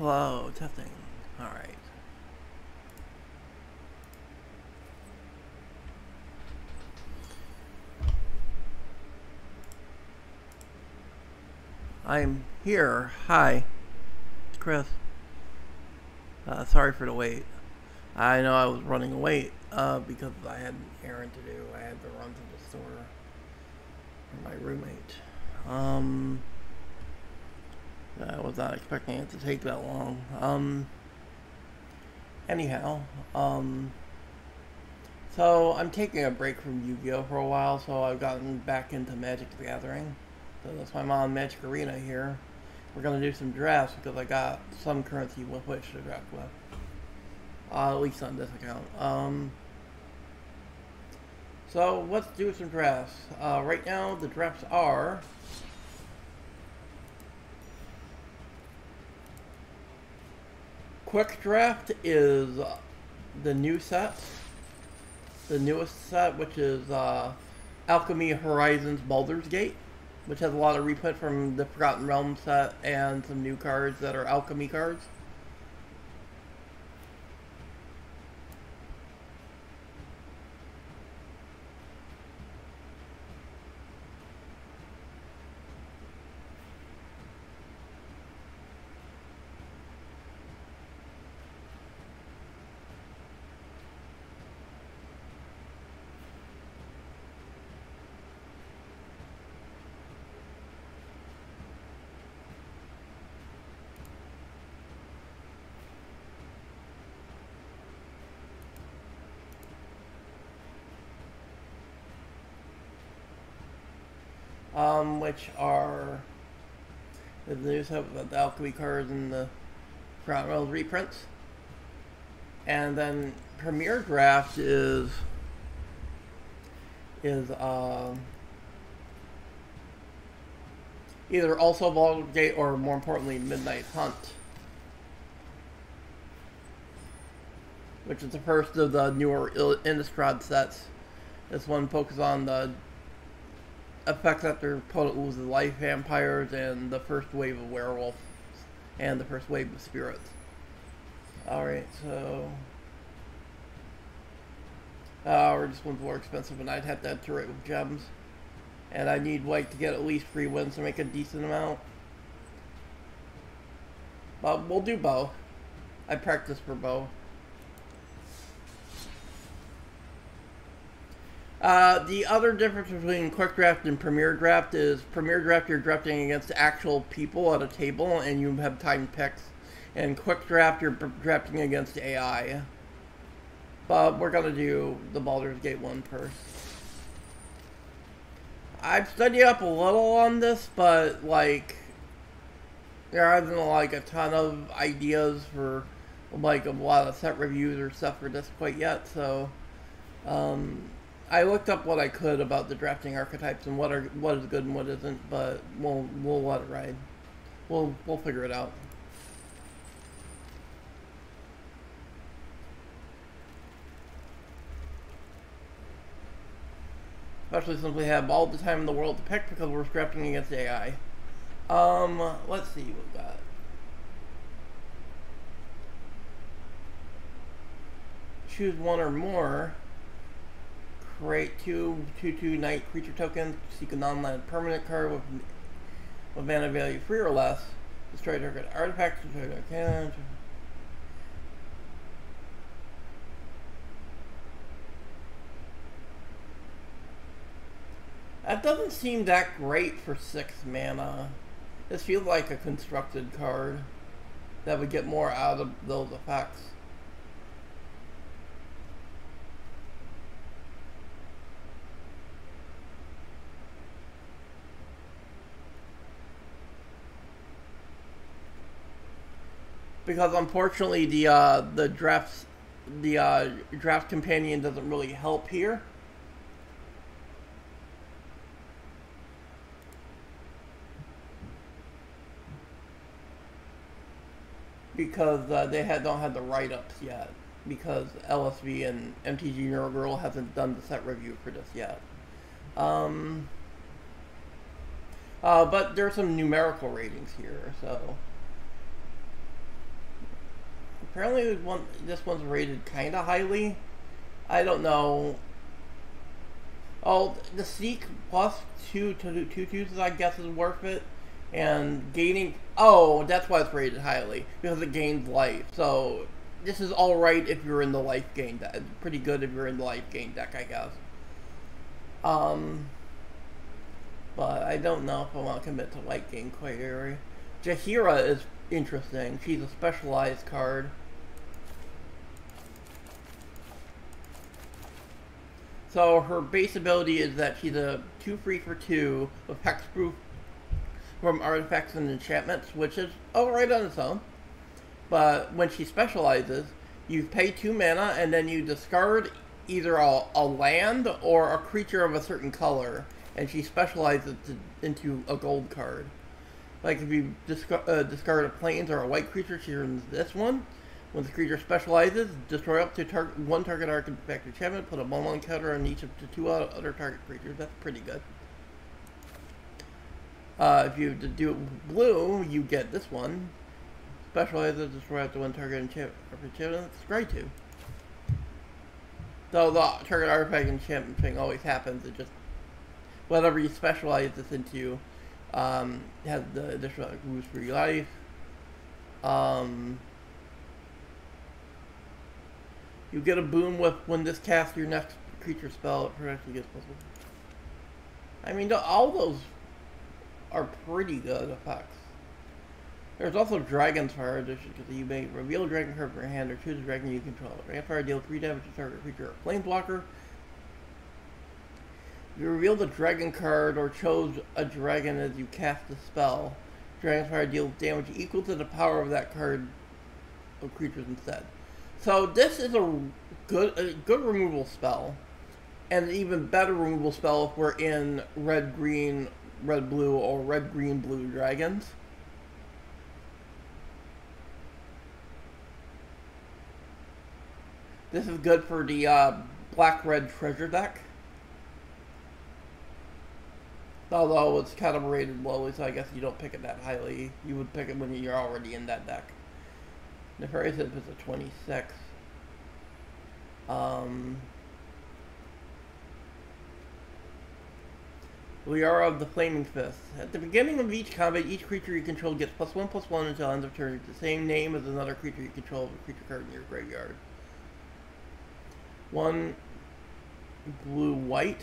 Hello, testing. Alright. I'm here. Hi. It's Chris. Sorry for the wait. I know I was running late because I had an errand to do. I had to run to the store for my roommate. I was not expecting it to take that long. Anyhow, so I'm taking a break from Yu-Gi-Oh! For a while, so I've gotten back into Magic the Gathering. So that's why I'm on Magic Arena here. We're going to do some drafts because I got some currency with which to draft with. At least on this account. So let's do some drafts. Right now the drafts are... Quick Draft is the new set. The newest set, which is Alchemy Horizons Baldur's Gate, which has a lot of reprint from the Forgotten Realms set and some new cards that are alchemy cards. Which are the new set with the alchemy cards and the Forgotten Realms reprints. And then Premier Draft is either also Baldur's Gate or, more importantly, Midnight Hunt, which is the first of the newer Innistrad sets. This one focuses on the effects after opponent loses life, vampires, and the first wave of werewolves, and the first wave of spirits. Alright, so... this one's more expensive, and I'd have to enter it with gems. And I need white to get at least 3 wins to make a decent amount. But we'll do bow. I practice for bow. The other difference between Quick Draft and Premier Draft is Premier Draft you're drafting against actual people at a table and you have timed picks. And Quick Draft you're drafting against AI. But we're going to do the Baldur's Gate one first. I've studied up a little on this, but like there isn't like a ton of ideas for like a lot of set reviews or stuff for this quite yet, so I looked up what I could about the drafting archetypes and what is good and what isn't, but we'll let it ride. We'll figure it out. Especially since we have all the time in the world to pick because we're drafting against AI. Let's see what we got. Choose one or more. Create 2/2 night creature tokens. Seek a non-land permanent card with mana value 3 or less. Destroy target artifacts. That doesn't seem that great for 6 mana. This feels like a constructed card that would get more out of those effects. Because unfortunately the draft companion doesn't really help here. Because they don't have the write-ups yet. Because LSV and MTG Neurogirl hasn't done the set review for this yet. But there's some numerical ratings here, so Apparently this one's rated kind of highly. I don't know. Oh, the Seek plus two twos, I guess, is worth it. And gaining... Oh, that's why it's rated highly. Because it gains life. So, this is alright if you're in the life gain deck. It's pretty good if you're in the life gain deck, I guess. But I don't know if I want to commit to life gain quite area. Jaheira is interesting. She's a specialized card. So her base ability is that she's a 2/3 for 2 with hexproof from artifacts and enchantments, which is alright on its own. But when she specializes, you pay 2 mana and then you discard either a land or a creature of a certain color, and she specializes into a gold card. Like if you discard a plains or a white creature, she earns this one. When the creature specializes, destroy up to one target artifact enchantment, put a 1/1 counter on each of the 2 other target creatures. That's pretty good. If you do it with blue, you get this one. Specializes, destroy up to 1 target enchantment. That's great too. So the target artifact enchantment thing always happens. It just, whatever you specialize this into, has the additional boost for your life. You get a boon with when this casts your next creature spell, it actually gets plus 1. I mean, all those are pretty good effects. There's also Dragon's Fire Edition, because you may reveal a dragon card from your hand or choose a dragon you control. Dragon's Fire deals 3 damage to target creature or planeswalker. If you reveal the dragon card or chose a dragon as you cast the spell, Dragon's Fire deals damage equal to the power of that card of creatures instead. So this is a good removal spell, and an even better removal spell if we're in red green, red blue, or red green blue dragons. This is good for the black red treasure deck. Although it's kind of rated lowly, so I guess you don't pick it that highly. You would pick it when you're already in that deck. Nefarious is a 26. Liara of the Flaming Fist. At the beginning of each combat, each creature you control gets +1/+1 until end of turn. It's the same name as another creature you control of a creature card in your graveyard. 1 blue-white.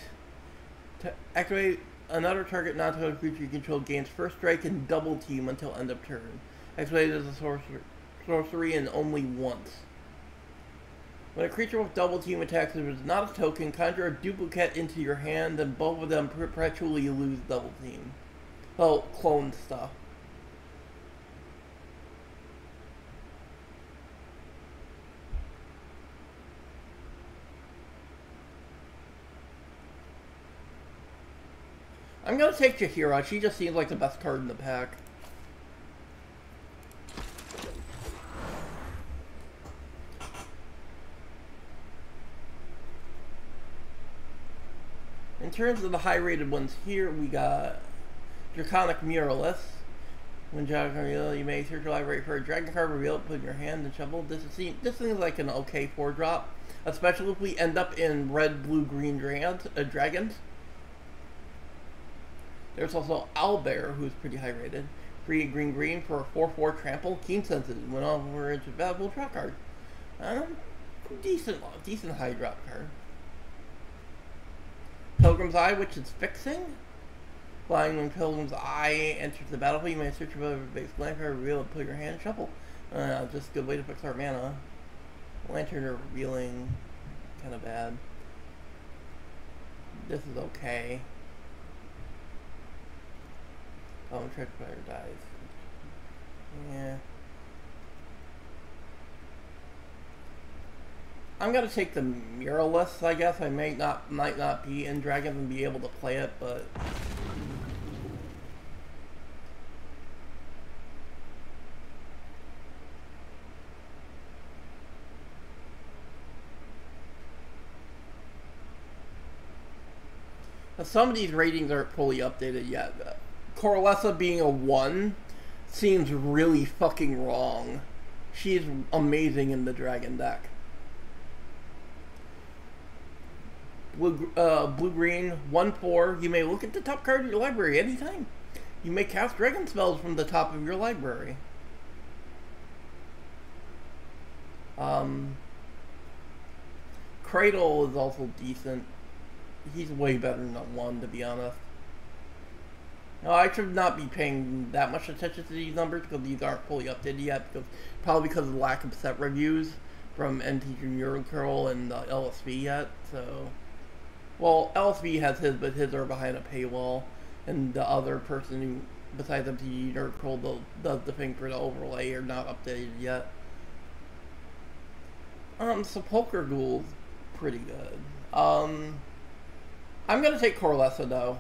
To activate, another target non-totem creature you control gains first strike and double team until end of turn. Activated as a sorcery and only once. When a creature with double team attacks if it is not a token, conjure a duplicate into your hand, and both of them perpetually lose double team. Well, clone stuff. I'm gonna take Jaheira. She just seems like the best card in the pack. In terms of the high-rated ones here, we got Draconic Muralist. When you may search your library for a dragon card, reveal it, put it in your hand, and shuffle. This thing is like an okay 4-drop, especially if we end up in red, blue, green dragons. There's also Owlbear, who's pretty high-rated. 3 green for a 4/4 trample. Keen Sensitive. Went over into valuable draw card. Decent high-drop card. Pilgrim's Eye, which is fixing. Flying when Pilgrim's Eye enters the battlefield, you may search for a base land card, reveal it, put your hand, shuffle. Just a good way to fix our mana. Lantern or revealing, kind of bad. This is okay. Oh, Trick Fire dies. Yeah. I'm gonna take the Muralist, I guess. I might not be in Dragons and be able to play it, but some of these ratings aren't fully updated yet. Coralessa being a 1 seems really fucking wrong. She's amazing in the dragon deck. Blue-green, 1/4. You may look at the top card of your library anytime. You may cast dragon spells from the top of your library. Cradle is also decent. He's way better than a 1, to be honest. No, I should not be paying that much attention to these numbers because these aren't fully updated yet. Probably because of the lack of set reviews from NT Junior Curl and LSV yet. So, well, LSV has his, but his are behind a paywall, and the other person who, besides NT Junior Curl, does the thing for the overlay are not updated yet. Sepulchre Ghoul's pretty good. I'm gonna take Corlessa though.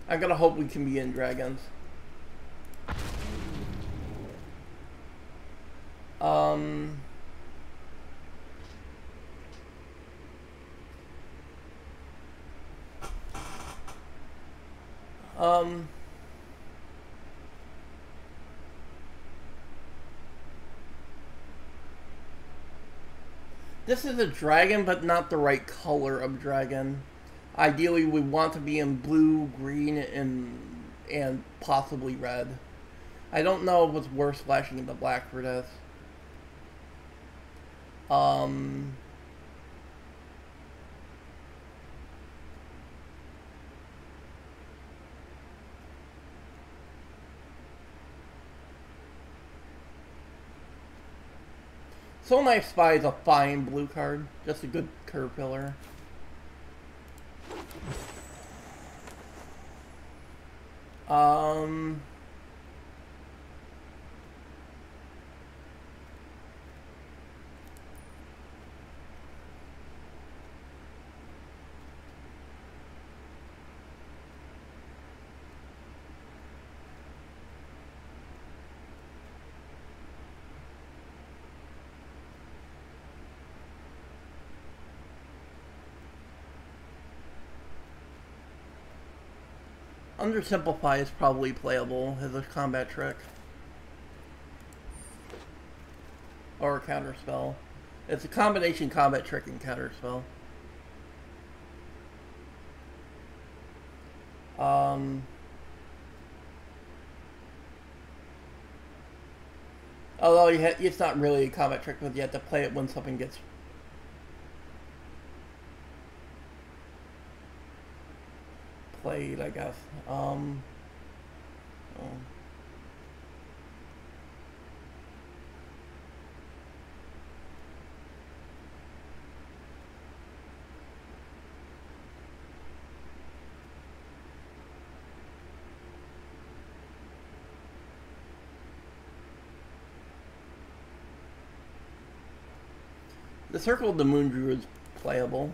I'm gonna hope we can be in dragons. This is a dragon, but not the right color of dragon. Ideally, we want to be in blue, green, and possibly red. I don't know what's worse flashing into black for this. Soul Knife Spy is a fine blue card, just a good curve filler. Undersimplify is probably playable as a combat trick. Or a counter spell. It's a combination combat trick and counter spell. Although it's not really a combat trick because you have to play it when something gets played, I guess. The Circle of the Moon Druid is playable.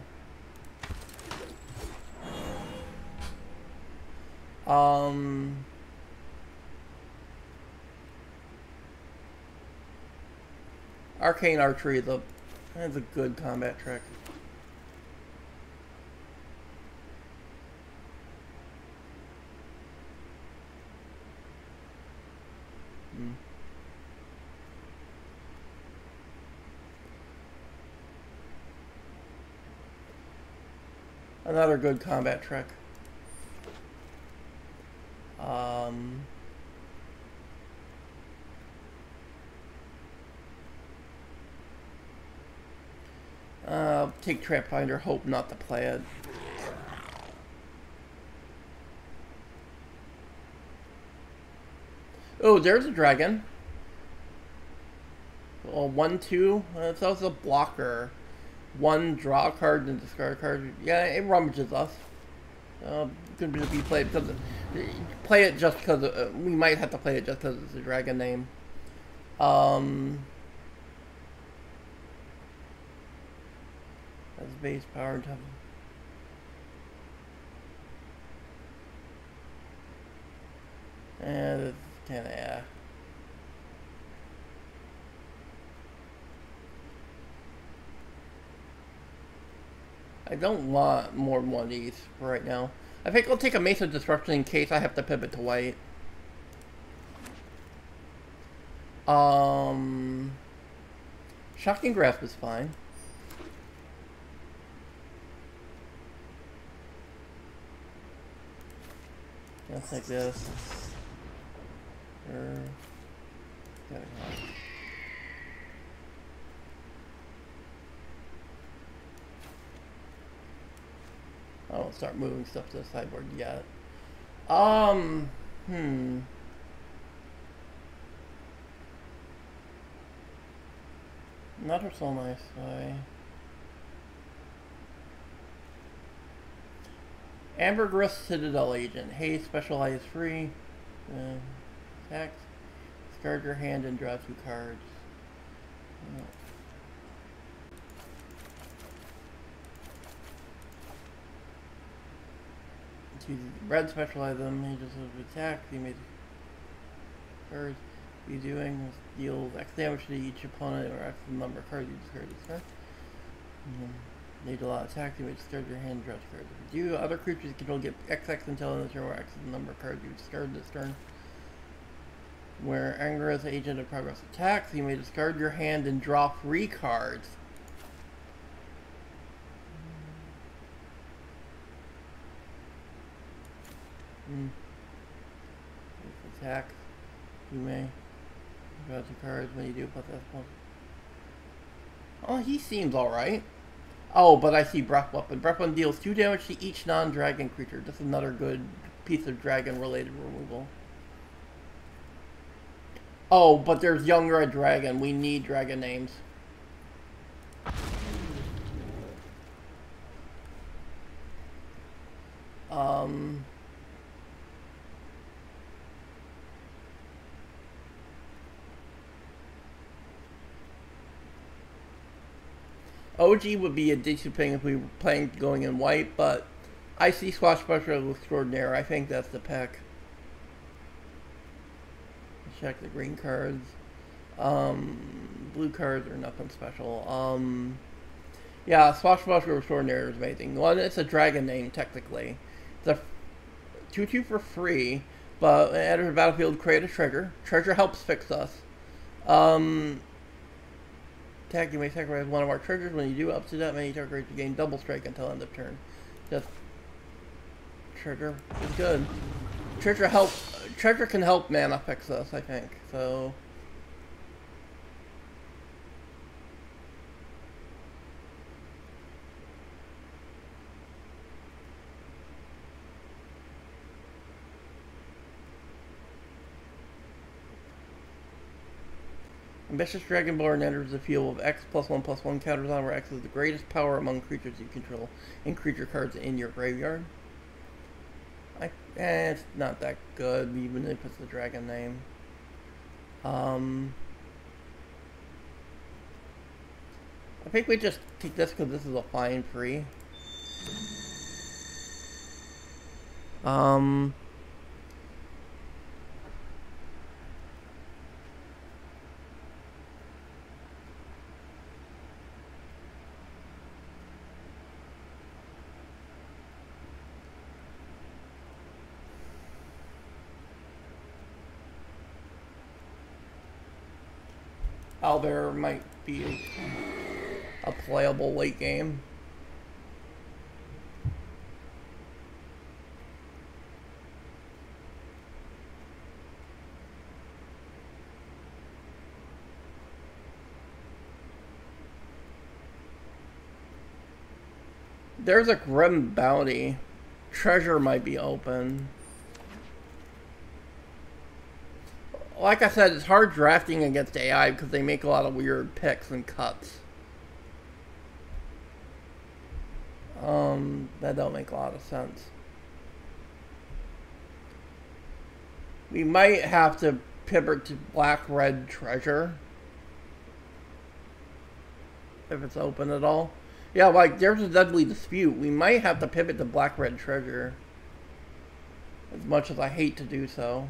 Arcane Archery is a good combat trick. Another good combat trick. Take Trap Finder, hope not to play it. Oh, there's a dragon. Oh, 1/2. It's also a blocker. 1 draw card and discard a card. Yeah, it rummages us. Could be played because play it just because we might have to play it just because it's a dragon name. That's base power and tough. And it's kind of yeah. I don't want more than one of these for right now. I think I'll take a Mace of Disruption in case I have to pivot to white. Shocking Grasp is fine. Just like this. Sure. Got it. I don't start moving stuff to the sideboard yet. Not so nice way. Ambergris Citadel Agent. Hey, specialize free. Attack. Discard your hand and draw 2 cards. To red specialize them. He just attack. He made cards. You doing deals X damage to each opponent or X number of cards you discard this card. Need a lot of attack, you may discard your hand and draw 2 cards. If you do, other creatures you control get XX until in the turn where X is the number of cards you discard this turn. Where Anger's Agent of Progress attacks, you may discard your hand and draw 3 cards. Attack, you may draw 2 cards when you do put this one. Oh, he seems alright. Oh, but I see Breath Weapon. Breath Weapon deals 2 damage to each non-dragon creature. That's another good piece of dragon-related removal. Oh, but there's Young Red Dragon. We need dragon names. OG would be a decent thing if we were playing going in white, but I see Swashbuckler Extraordinaire. I think that's the pick. Check the green cards. Blue cards are nothing special. Yeah, Swashbuckler Extraordinaire is amazing. One, it's a dragon name, technically. It's a 2/2 for free, but when it enters the battlefield, create a trigger. Treasure helps fix us. Attack, you may sacrifice one of our triggers. When you do, up to that many targets, you gain double strike until end of turn. Just trigger is good. Trigger can help mana fix us, I think. So Ambitious Dragonborn enters the field with X+1/+1 counters on, where X is the greatest power among creatures you control and creature cards in your graveyard. It's not that good, even if it's the dragon name. I think we just take this because this is a fine free. There might be a playable late game. There's a Grim Bounty. Treasure might be open. Like I said, it's hard drafting against AI because they make a lot of weird picks and cuts. That don't make a lot of sense. We might have to pivot to Black-Red Treasure. If it's open at all. Yeah, like, there's a Deadly Dispute. We might have to pivot to Black-Red Treasure. As much as I hate to do so.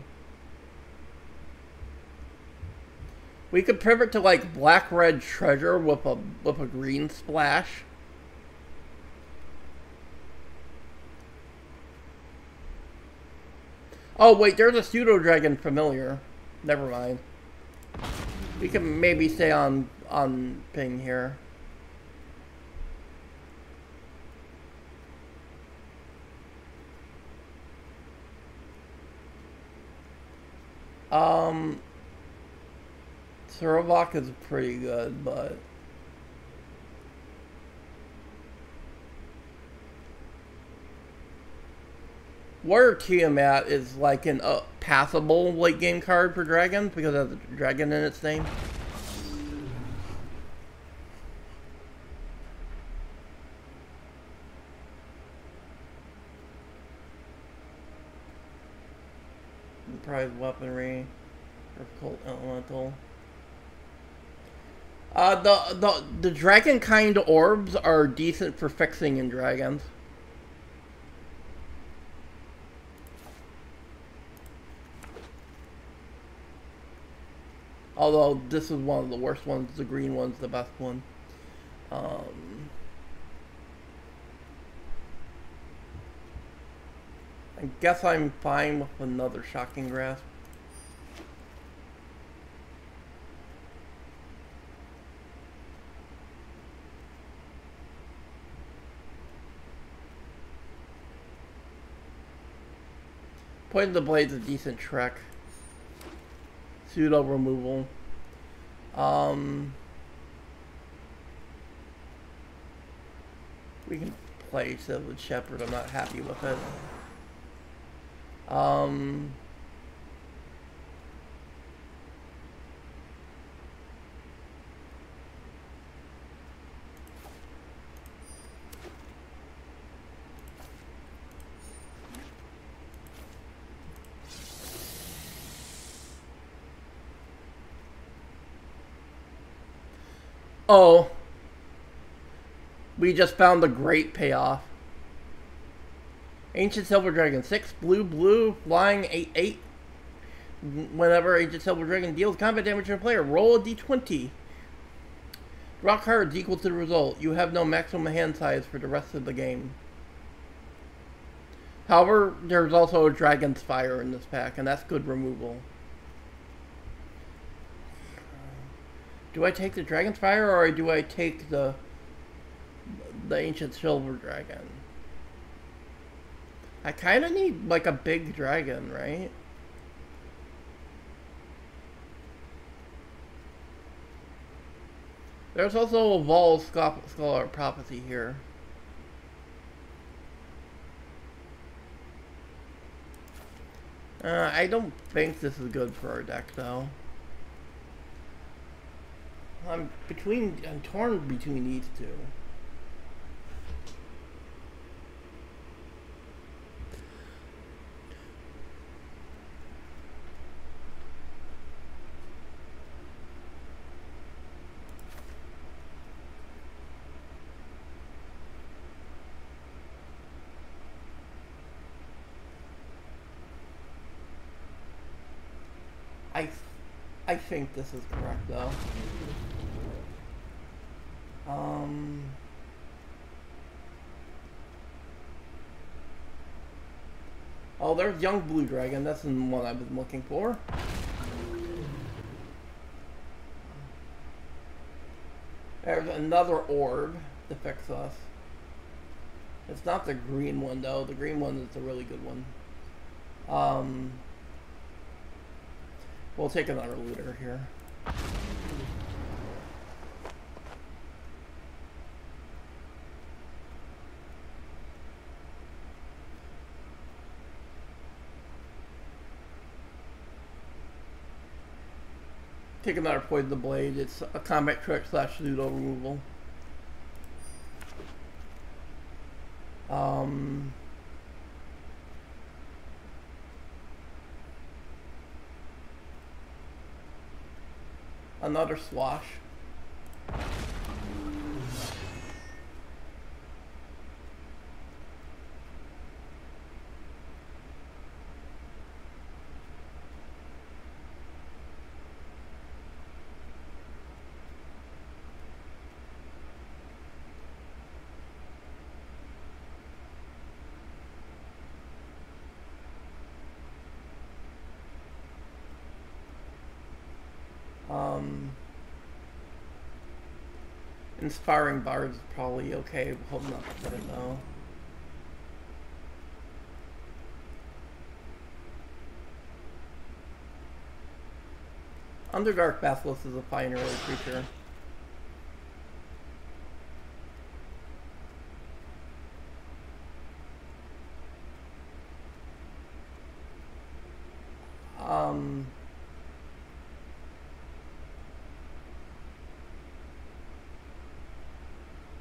We could pivot to like Black-Red Treasure with a green splash. Oh wait, there's a Pseudo Dragon Familiar. Never mind. We can maybe stay on on ping here. Sorobak is pretty good, but Warrior Tiamat is like an passable late game card for dragons because it has a dragon in its name. Prize weaponry, or cult elemental. The dragon kind orbs are decent for fixing in dragons. Although this is one of the worst ones, the green one's the best one. I guess I'm fine with another Shocking Grasp. Poison the Blade's a decent trek. Pseudo removal. We can play Silver Shepherd. I'm not happy with it. Oh, we just found the great payoff. Ancient Silver Dragon, 6 blue, flying 8/8. Whenever Ancient Silver Dragon deals combat damage to a player, roll a d20. Draw cards equal to the result. You have no maximum hand size for the rest of the game. However, there's also a Dragon's Fire in this pack, and that's good removal. Do I take the Dragon's Fire, or do I take the Ancient Silver Dragon? I kind of need, like, a big dragon, right? There's also a Vol Scholar Prophecy here. I don't think this is good for our deck, though. I'm torn between these two. I think this is correct, though. Oh, there's Young Blue Dragon. That's the one I've been looking for. There's another orb to fix us. It's not the green one, though. The green one is a really good one. We'll take another looter here. Take another Poison the Blade. It's a combat trick / pseudo removal. Another Swash. Inspiring bards is probably okay. Holding up a bit though. Underdark Basilisk is a fine early creature.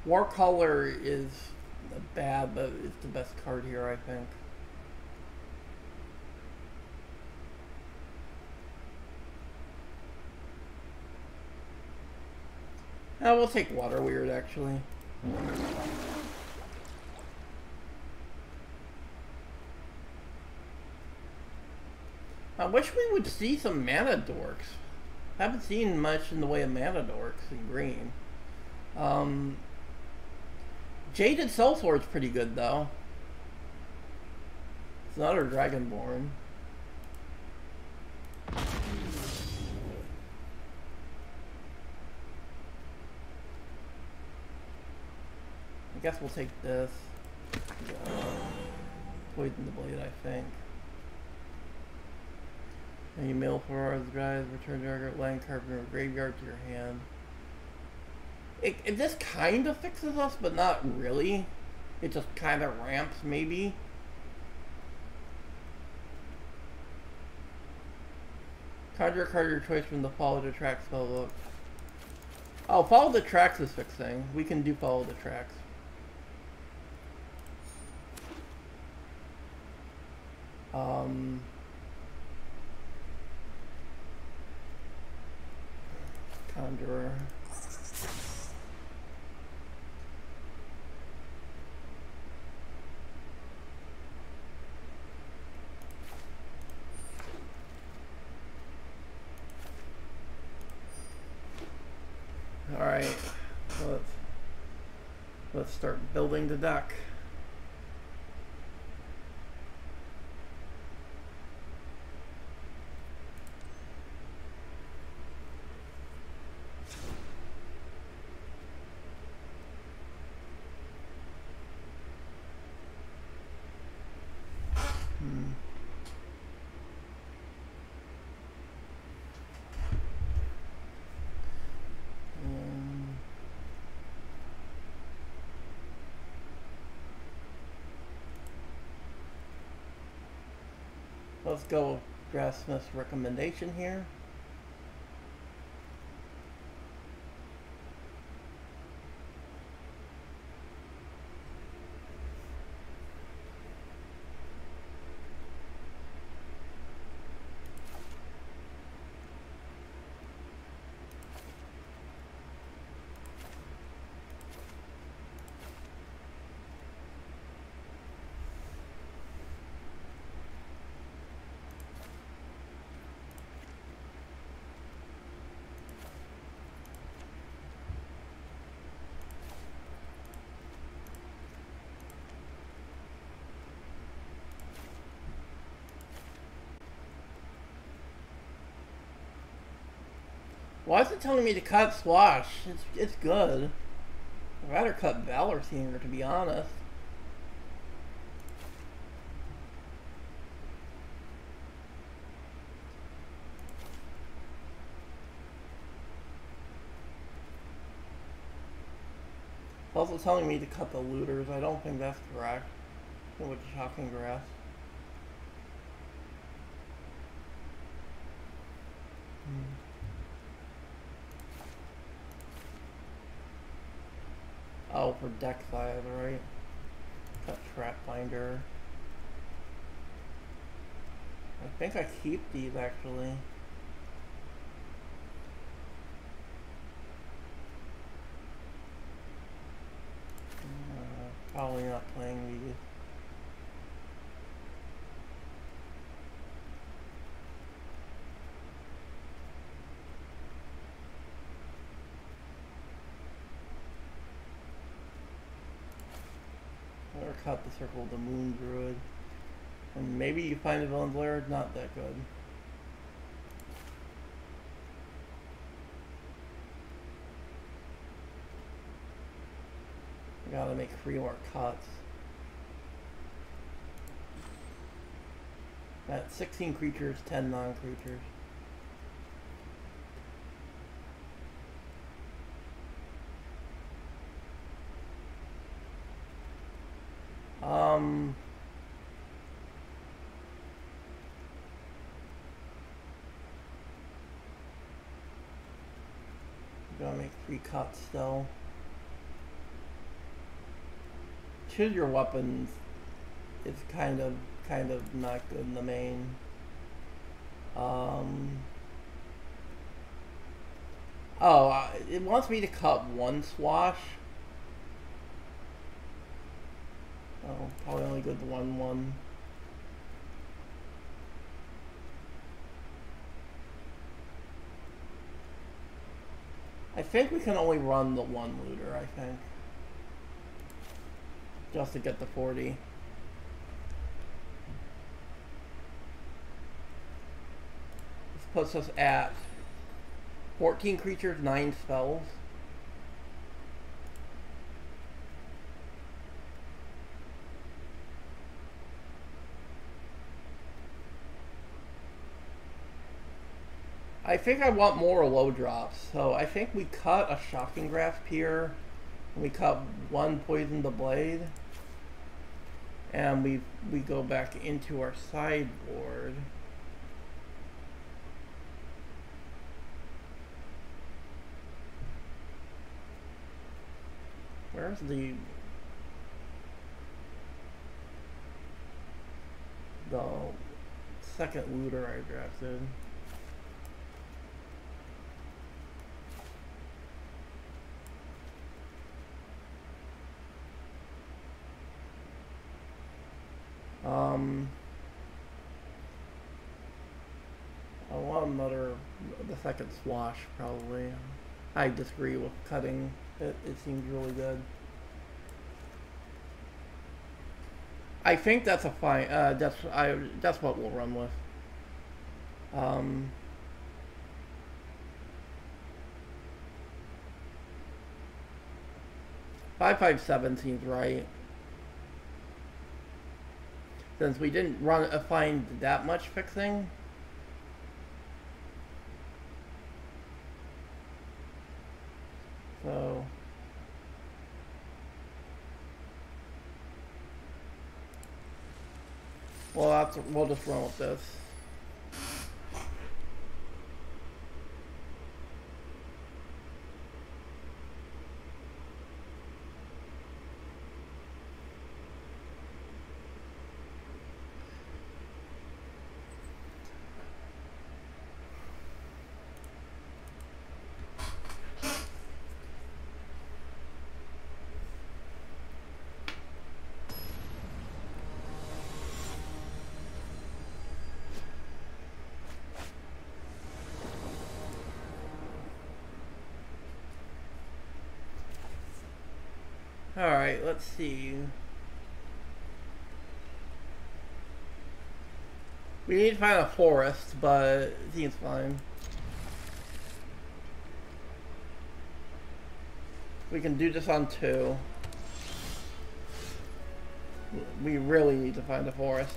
Warcaller is bad, but it's the best card here, I think. We'll take Water Weird, actually. I wish we would see some mana dorks. Haven't seen much in the way of mana dorks in green. Jaded Soulsword's pretty good, though. It's another Dragonborn. I guess we'll take this. Poison the Blade, I think. And you mill 4 hours, drive, return target land card from your graveyard to your hand. This kind of fixes us, but not really. It just kind of ramps, maybe. Conjure a card of your choice from the Follow the Tracks spellbook. Oh, Follow the Tracks is fixing. We can do Follow the Tracks. Conjurer. Alright, let's start building the deck. Let's go with Grassmith's recommendation here. Why is it telling me to cut Swash? It's good. I'd rather cut Valor Senior, to be honest. It's also telling me to cut the Looters. I don't think that's correct. With Shocking Grass. Oh, for deck size, right? Cut Trap Finder. I think I keep these actually. Probably not playing these. Or cut the Circle of the Moon Druid. And maybe you find a Villain's Lair, not that good. gotta make 3 more cuts. That's 16 creatures, 10 non-creatures. Gotta make 3 cuts still. Choose your weapons is kind of not good in the main. It wants me to cut 1 swash. Oh, probably only good to 1/1. I think we can only run the 1 looter, I think. Just to get the 40. This puts us at 14 creatures, 9 spells. I think I want more low drops, so I think we cut a Shocking Grasp here, and we cut 1 Poison the Blade, and we go back into our sideboard. Where's the second looter I drafted? I want the second swash, probably. I disagree with cutting it. It seems really good. I think that's a fine, that's what we'll run with. 5/5/7 seems right. Since we didn't find that much fixing. So we'll just run with this. Alright, let's see. We need to find a forest, but it seems fine. We can do this on 2. We really need to find a forest.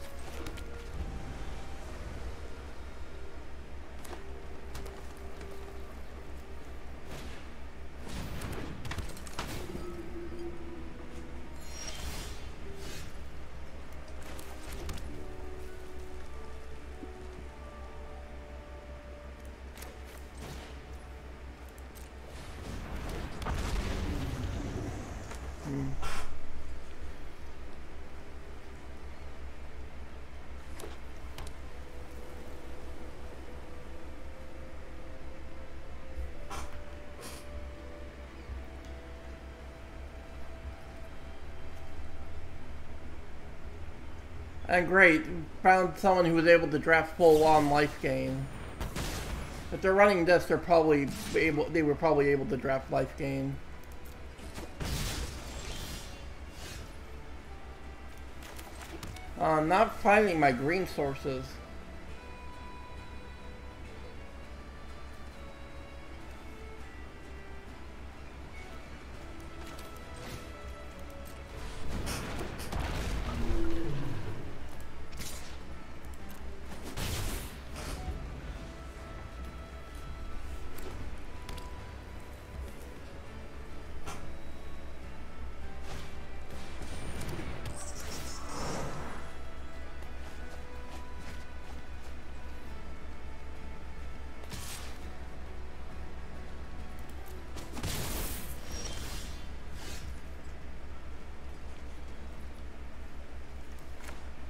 And great, found someone who was able to draft full on life gain. If they're running this, they were probably able to draft life gain. Not finding my green sources.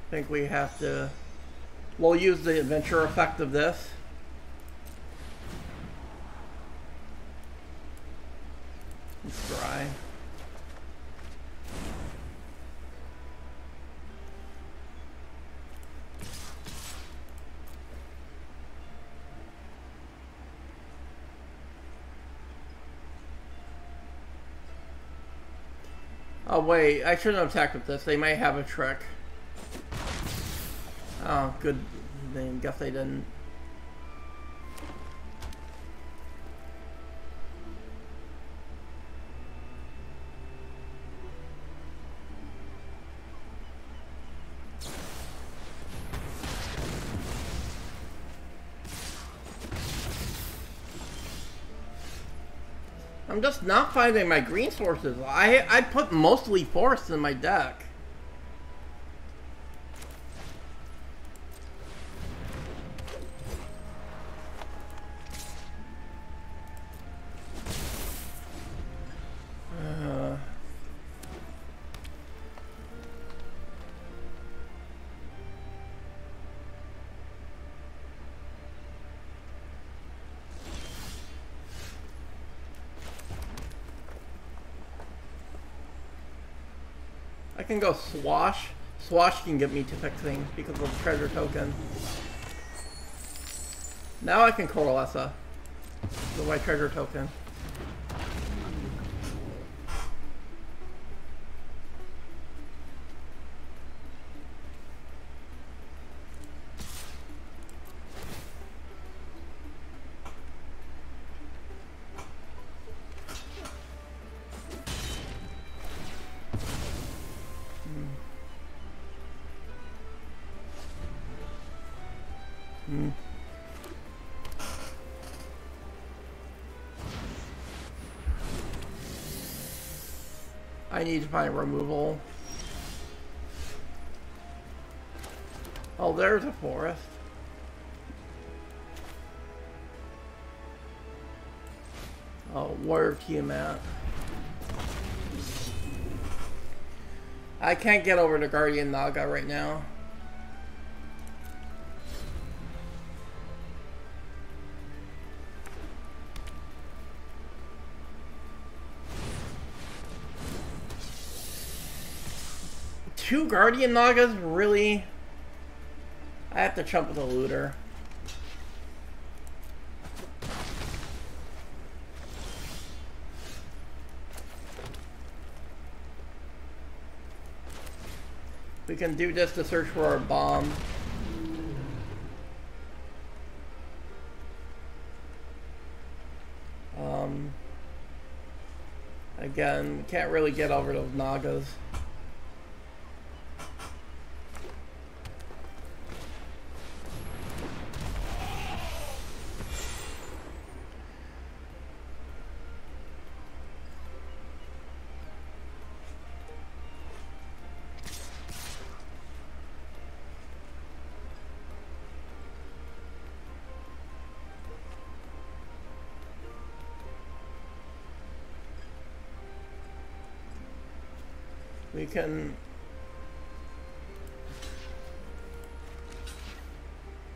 I think we have to... We'll use the adventure effect of this. It's dry. Oh wait, I shouldn't have attacked with this. They might have a trick. Oh, good. I guess they didn't. I'm just not finding my green sources. I put mostly forests in my deck. I can go Swash. Swash can get me to pick things because of the treasure token. Now I can Coalesce with my treasure token. I need to find removal. Oh, there's a forest. Oh, where Tiamat? I can't get over to Guardian Naga right now. Two Guardian Nagas? Really? I have to chump with a looter. We can do this to search for our bomb. Again, can't really get over those Nagas.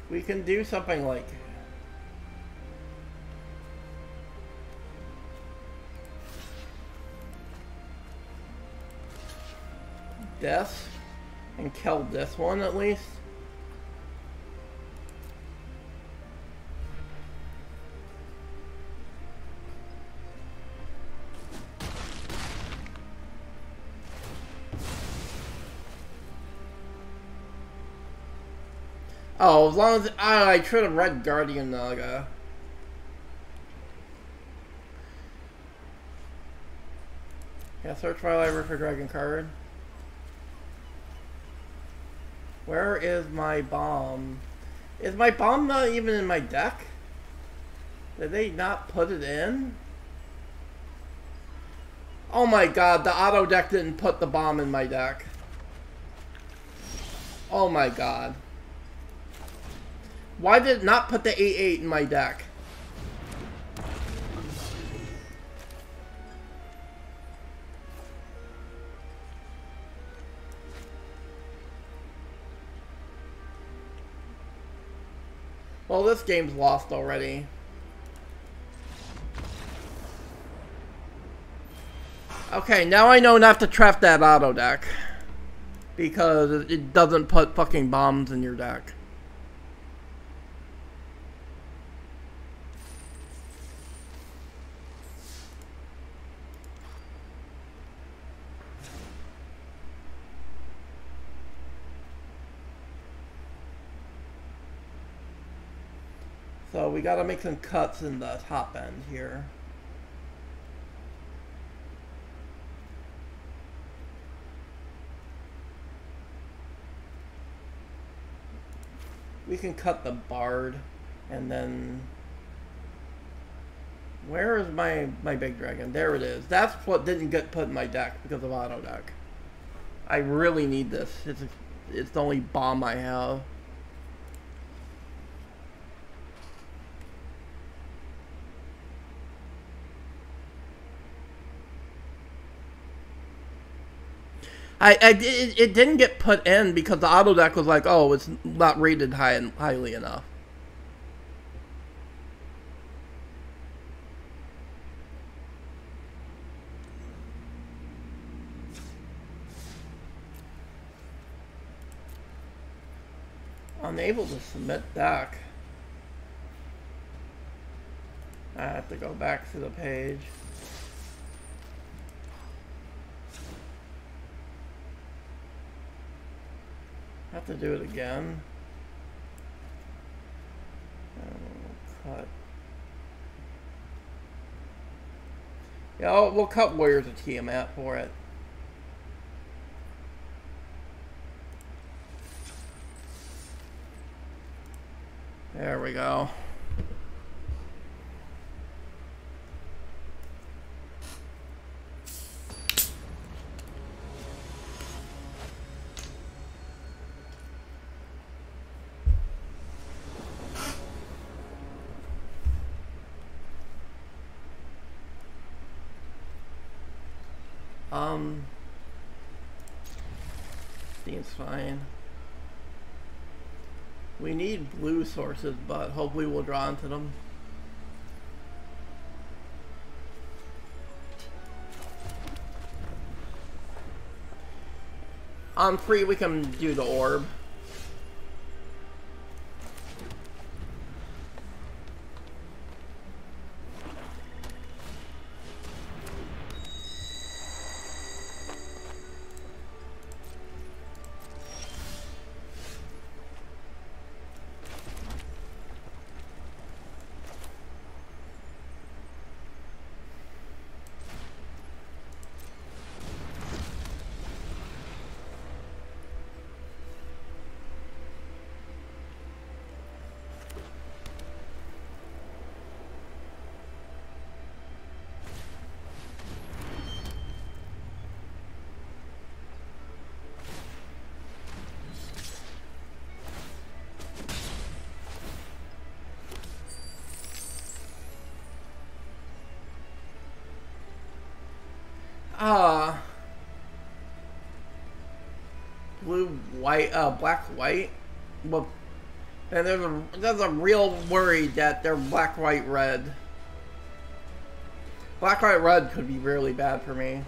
We can do something like this and kill this one at least. Oh, as long as I should have read Guardian Naga. Yeah, search my library for Dragon card. Where is my bomb? Is my bomb not even in my deck? Did they not put it in? Oh my god, the auto deck didn't put the bomb in my deck. Oh my god. Why did it not put the 8/8 in my deck? Well, this game's lost already. Okay, now I know not to trap that auto deck. Because it doesn't put fucking bombs in your deck. So we gotta make some cuts in the top end here. We can cut the Bard, and then... Where is my big dragon? There it is. That's what didn't get put in my deck because of auto deck. I really need this. It's the only bomb I have. It didn't get put in because the auto deck was like, oh, it's not rated highly enough. Unable to submit deck. I have to go back to the page. Have to do it again. Cut. Yeah, we'll cut Warriors of Tiamat for it. There we go. Seems fine. We need blue sources, but hopefully we'll draw into them. On free, we can do the orb. Blue, white, black, white. Well, and there's a real worry that they're black, white, red. Black, white, red could be really bad for me.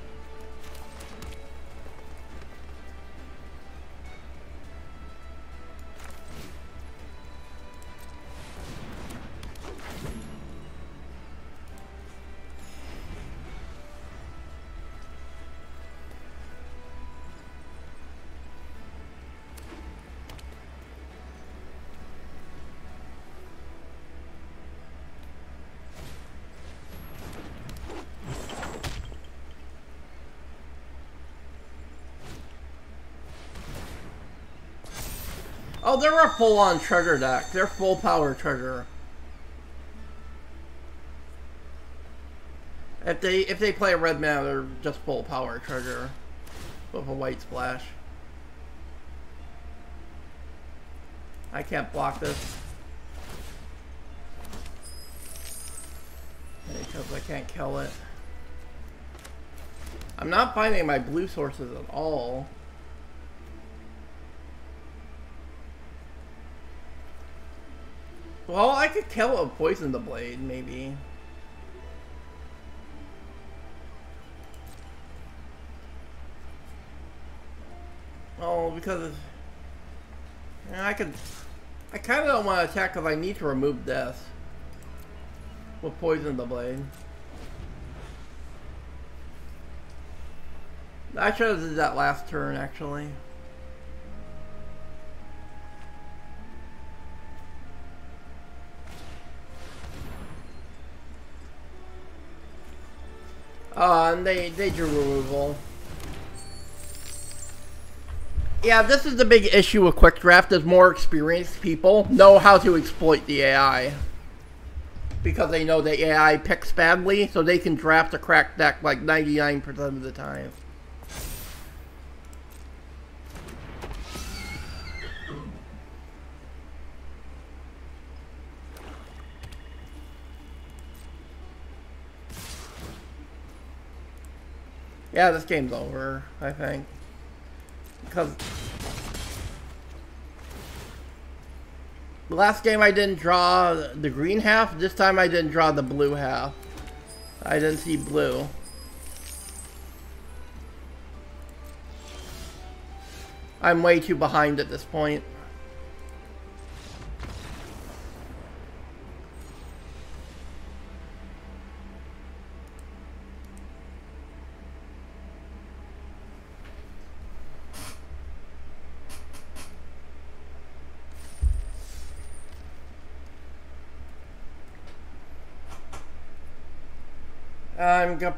Oh, they're a full-on treasure deck. They're full power treasure. If they play a red mana, they're just full power treasure with a white splash. I can't block this because I can't kill it. I'm not finding my blue sources at all. Well, I could kill a poison the blade, maybe. Oh, because I kind of don't want to attack because I need to remove this with poison the blade. I should have did that last turn, actually. And they drew removal. Yeah, this is the big issue with Quick Draft, is more experienced people know how to exploit the AI. Because they know the AI picks badly, so they can draft a cracked deck like 99% of the time. Yeah, this game's over, I think. Because the last game I didn't draw the green half, this time I didn't draw the blue half. I didn't see blue. I'm way too behind at this point.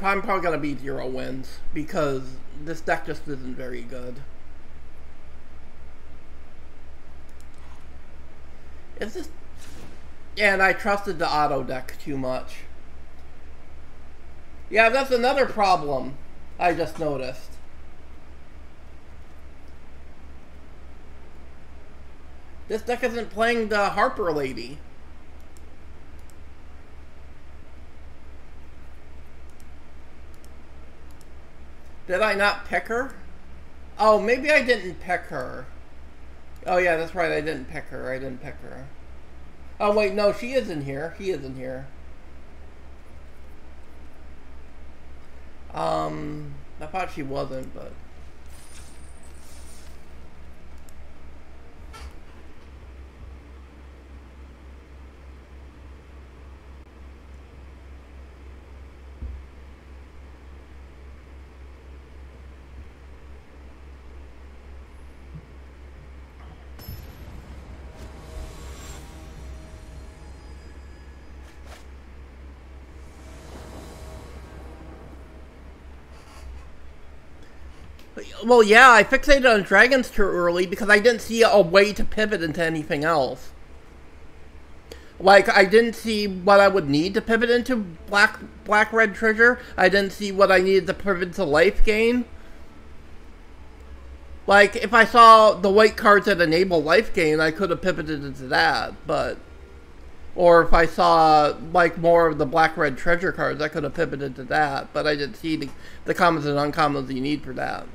I'm probably gonna be 0 wins because this deck just isn't very good. It's just, yeah, and I trusted the auto deck too much. Yeah, that's another problem I just noticed. This deck isn't playing the Harper Lady. Did I not pick her? Oh, maybe I didn't pick her. Oh yeah, that's right, I didn't pick her. I didn't pick her. Oh wait, no, she is in here. He is in here. I thought she wasn't, but... Well, yeah, I fixated on dragons too early because I didn't see a way to pivot into anything else. Like, I didn't see what I would need to pivot into black-red treasure. I didn't see what I needed to pivot to life gain. Like, if I saw the white cards that enable life gain, I could have pivoted into that, but... Or if I saw, like, more of the black-red treasure cards, I could have pivoted to that, but I didn't see the commons and uncommons you need for that.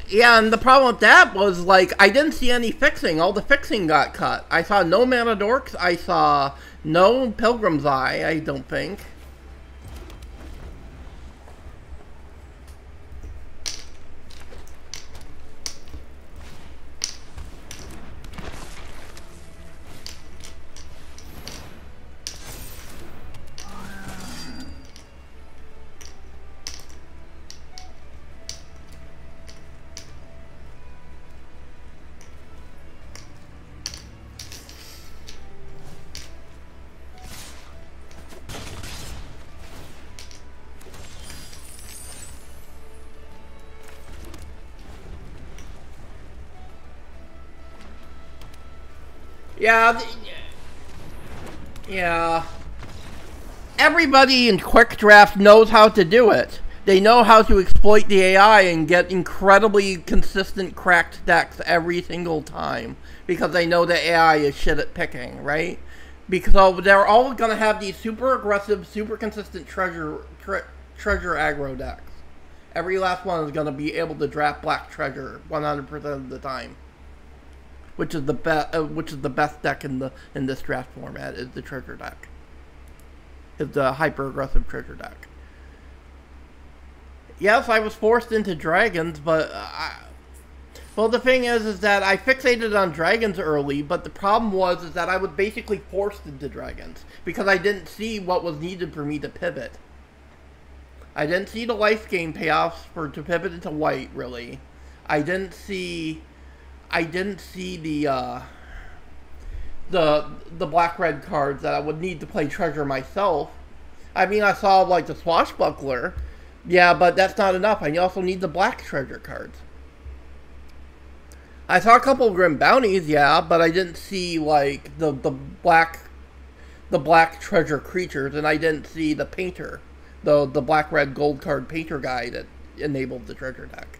Yeah, and the problem with that was, like, I didn't see any fixing. All the fixing got cut. I saw no Mana Dorks. I saw no Pilgrim's Eye, I don't think. Yeah, yeah. Everybody in Quick Draft knows how to do it. They know how to exploit the AI and get incredibly consistent cracked decks every single time because they know the AI is shit at picking, right? Because they're all going to have these super aggressive, super consistent treasure aggro decks. Every last one is going to be able to draft black treasure 100% of the time, which is the best deck in this draft format. Is the treasure deck. Is the hyper aggressive treasure deck. Yes, I was forced into dragons, but well, the thing is that I fixated on dragons early, but the problem is that I was basically forced into dragons because I didn't see what was needed for me to pivot. I didn't see the life gain payoffs to pivot into white, really. I didn't see the black-red cards that I would need to play treasure myself. I mean, I saw, like, the swashbuckler. Yeah, but that's not enough. I also need the black treasure cards. I saw a couple of Grim Bounties, yeah, but I didn't see, like, the black treasure creatures, and I didn't see the painter, the black-red gold card painter guy that enabled the treasure deck.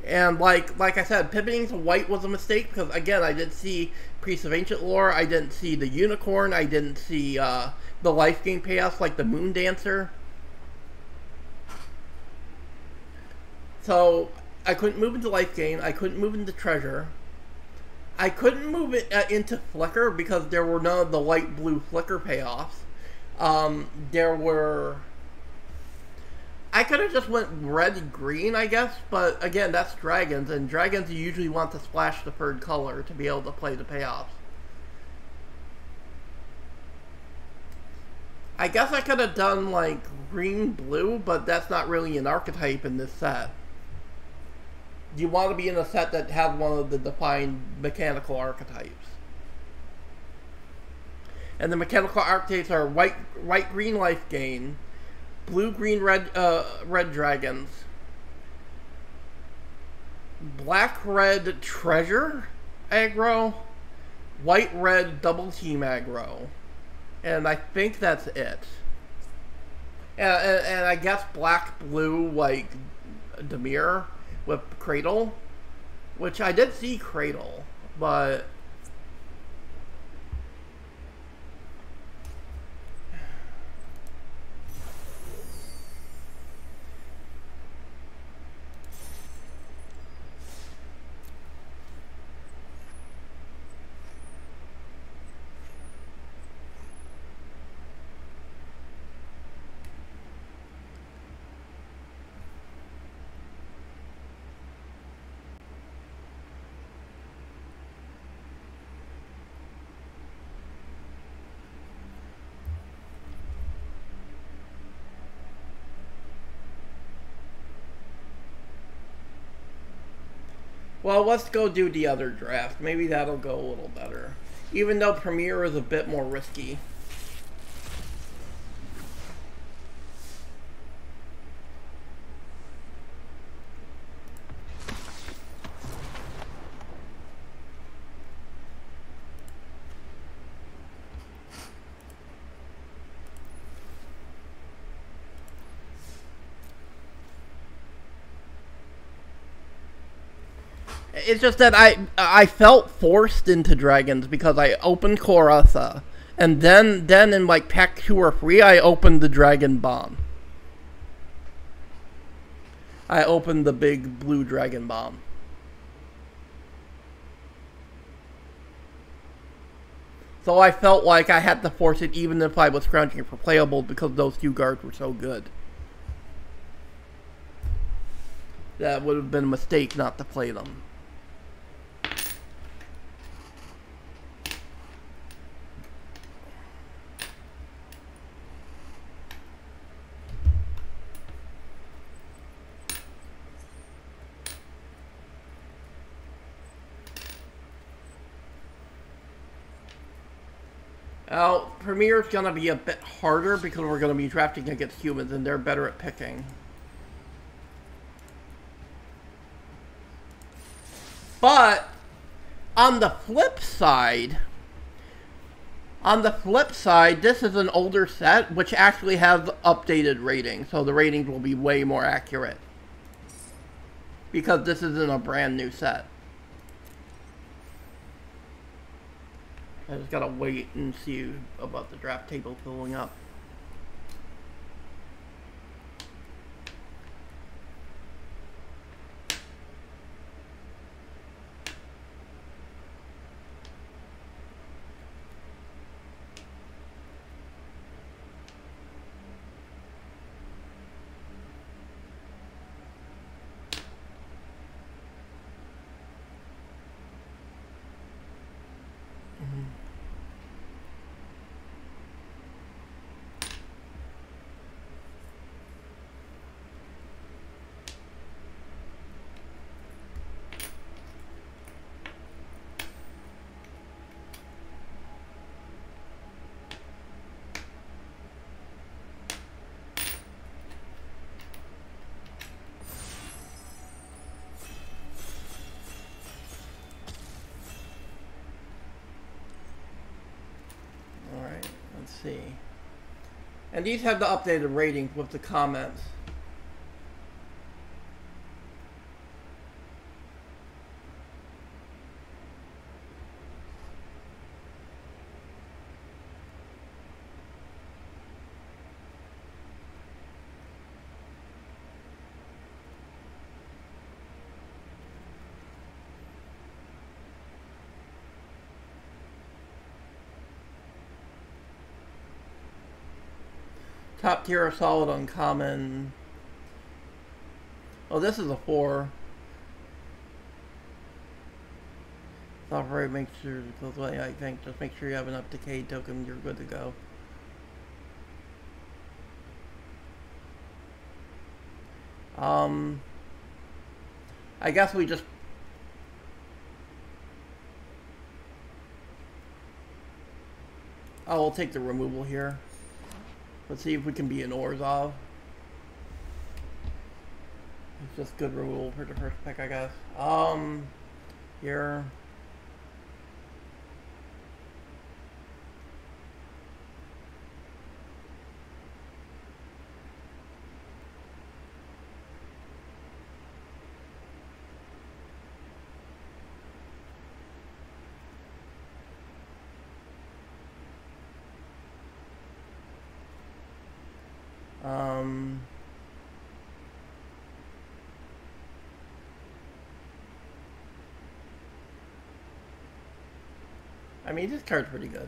And like I said, pivoting to white was a mistake because, again, I didn't see Priest of Ancient Lore, I didn't see the Unicorn, I didn't see the life gain payoffs like the Moon Dancer. So I couldn't move into life gain, I couldn't move into treasure. I couldn't move it into flicker because there were none of the light blue flicker payoffs. I could have just went red and green, I guess, but again, that's dragons, and dragons you usually want to splash the third color to be able to play the payoffs. I guess I could have done, like, green-blue, but that's not really an archetype in this set. You want to be in a set that has one of the defined mechanical archetypes. And the mechanical archetypes are white-green life gain, blue-green-red red dragons, black-red treasure aggro, white-red double-team aggro. And I think that's it. And I guess black-blue, like, Demir with Cradle, which I did see Cradle, but... Well, let's go do the other draft. Maybe that'll go a little better. Even though Premier is a bit more risky. It's just that I felt forced into dragons because I opened Korotha, and then in like pack 2 or 3 I opened the Dragon Bomb. I opened the big blue Dragon Bomb. So I felt like I had to force it even if I was scrounging for playables because those 2 guards were so good. That would have been a mistake not to play them. Now, Premier's gonna be a bit harder because we're gonna be drafting against humans and they're better at picking. But On the flip side, this is an older set, which actually has updated ratings, so the ratings will be way more accurate. Because this isn't a brand new set. I just gotta wait and see about the draft table filling up. Let's see. And these have the updated ratings with the comments. Top tier are solid uncommon. Oh, this is a 4. Software makes sure I think just make sure you have enough decay token, you're good to go. I guess we just we'll take the removal here. Let's see if we can be an Orzhov. It's just good removal for the first pick, I guess. Here. I mean, this card's pretty good.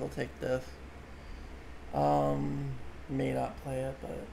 I'll take this. May not play it, but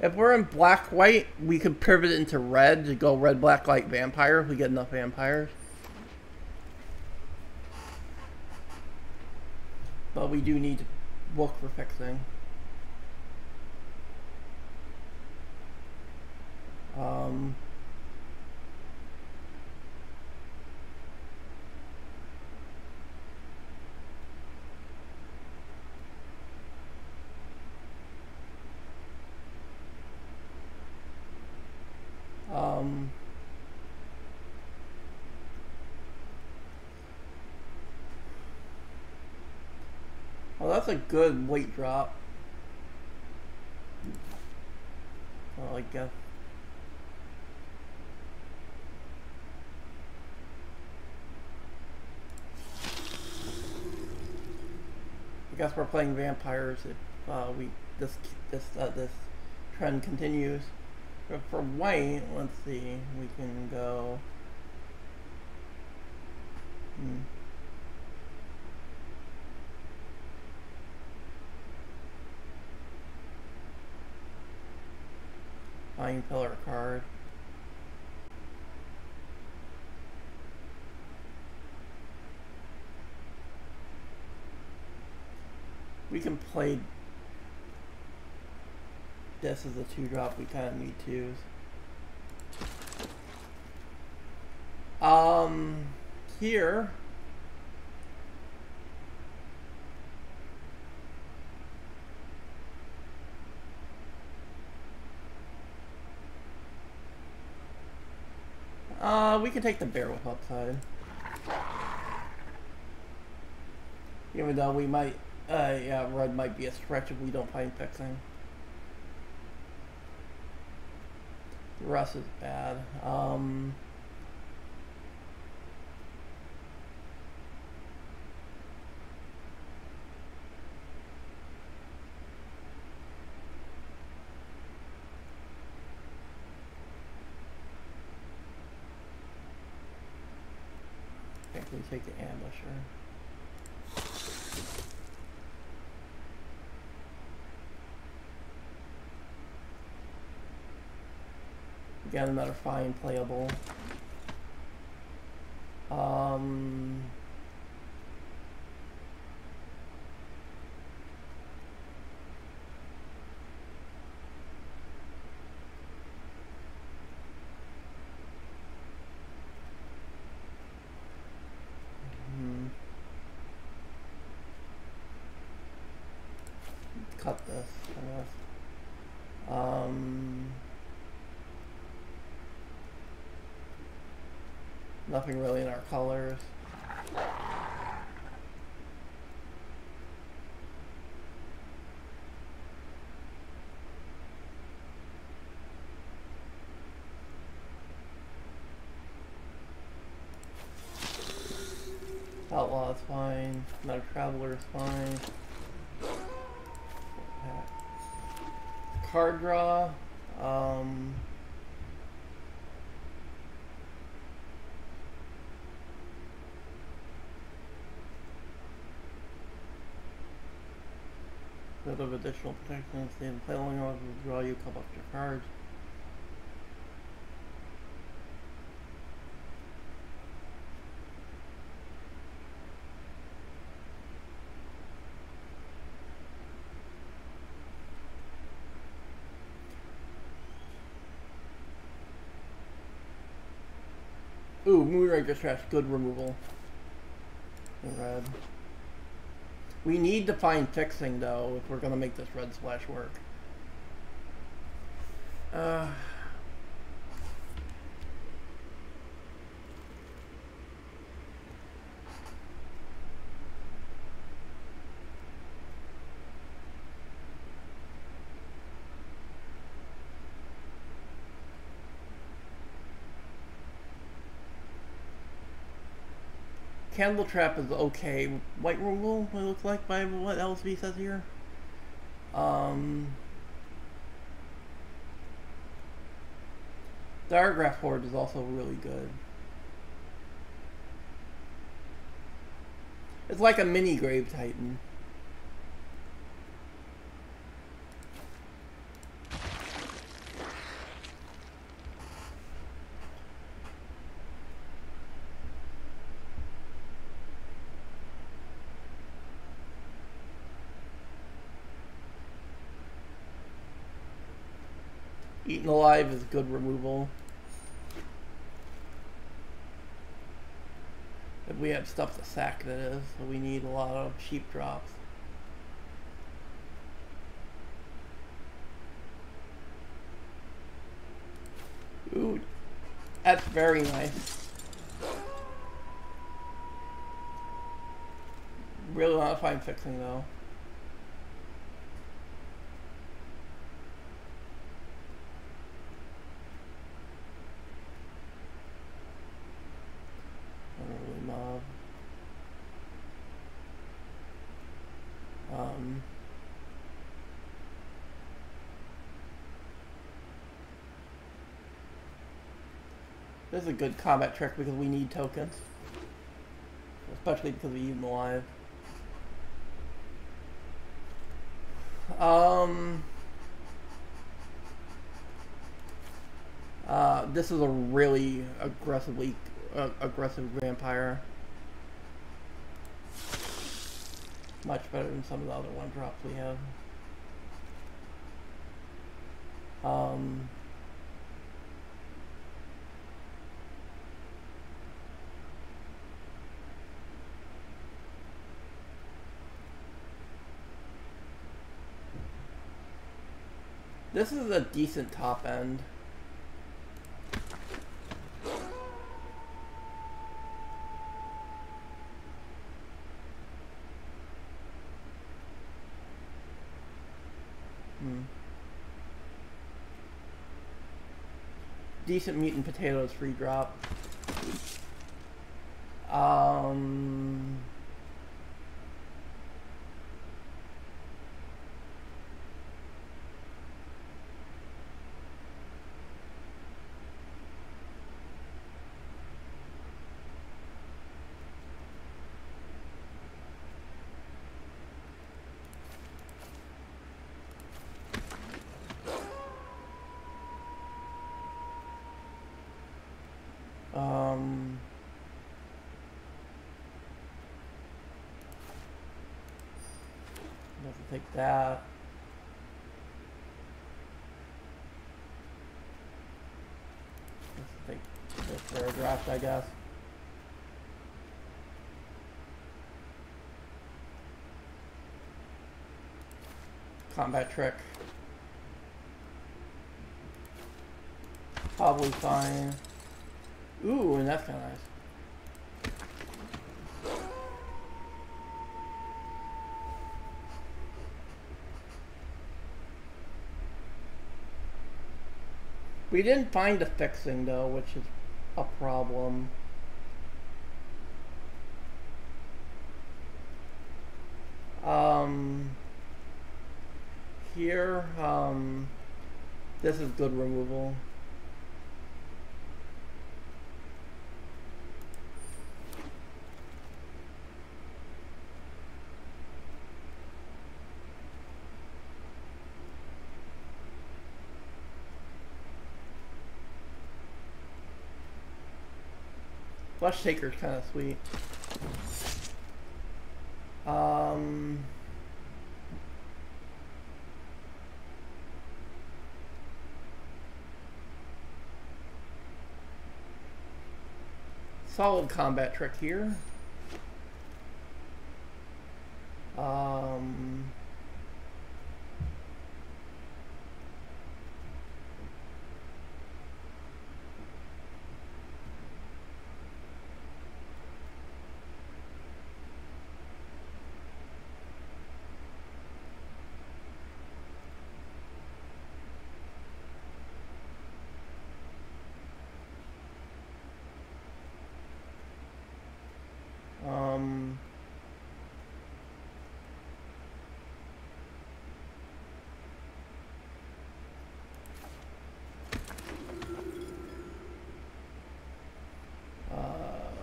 if we're in black-white, we could pivot into red to go red-black-white vampire if we get enough vampires. but we do need to look for fixing. Well, that's a good weight drop. Well, I guess. I guess we're playing vampires if this trend continues. But for white, let's see, we can go. Fine pillar card. We can play this as a 2-drop. We kind of need twos. Here. We can take the bear with upside. Even though we might, yeah, red might be a stretch if we don't find fixing. The rest is bad. I think we take the ambusher. Again, another fine playable. Cut this, I guess. Nothing really in our colors. Outlaw is fine. Another traveler is fine. Card draw. Bit of additional protection. Stay in play long enough to draw you a couple extra cards. Ooh, Moonraker Trash, good removal. In red. We need to find fixing though if we're gonna make this red splash work. Candle Trap is okay. White removal, it looks like, by what LSV says here. Diagraph Horde is also really good. It's like a mini Grave Titan. Eaten alive is good removal. If we have stuff to sack, that is, so we need a lot of cheap drops. Ooh, that's very nice. Really want to find fixing though. This is a good combat trick because we need tokens. Especially because we eat them alive. This is a really aggressive vampire. Much better than some of the other one drops we have. This is a decent top end. Decent meat and potatoes free drop. Take that. Let's take this for a draft, I guess. Combat trick. Probably fine. Ooh, and that's kind of nice. We didn't find a fixing though, which is a problem. Here, this is good removal. Flesh Taker's kind of sweet. Solid combat trick here.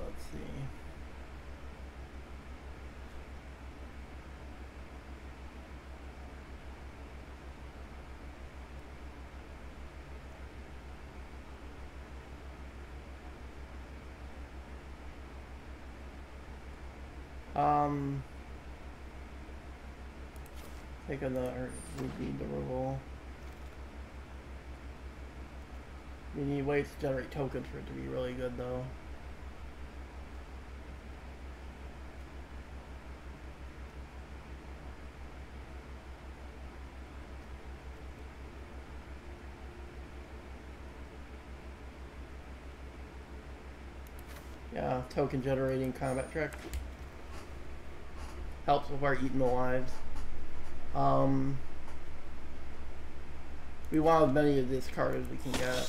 Let's see. Take another, we need the removal. You need ways to generate tokens for it to be really good, though. Yeah, token generating combat trick. Helps with our eating the lives. We want as many of this card as we can get.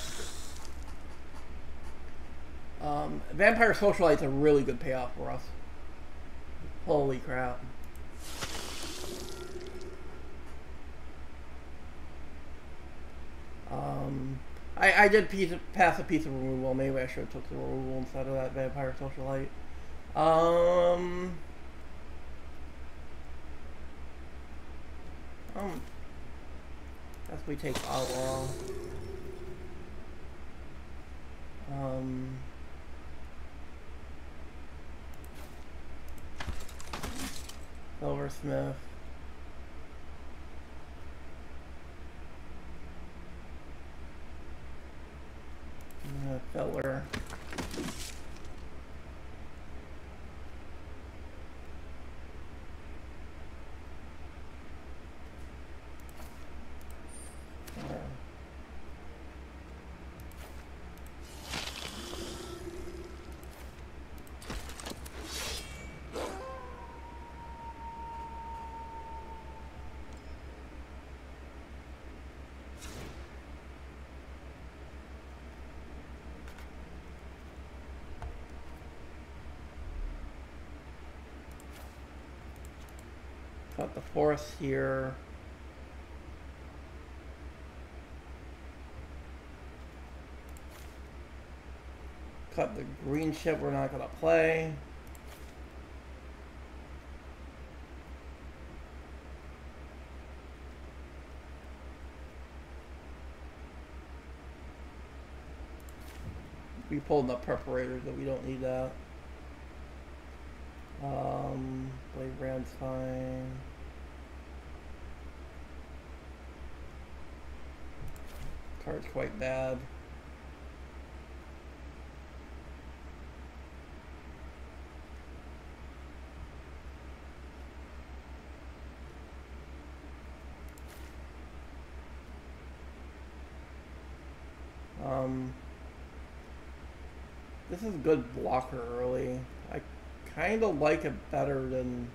Vampire Socialite's a really good payoff for us. Holy crap. I did pass a piece of removal. Maybe I should have took the removal instead of that Vampire Socialite. Guess we take Outlaw. Silversmith. Feller. Got the forest here. Cut the green ship we're not gonna play. We pulled up preparators, but we don't need that. Blade Brand's fine. Card's quite bad. This is a good blocker early. I kind of like it better than...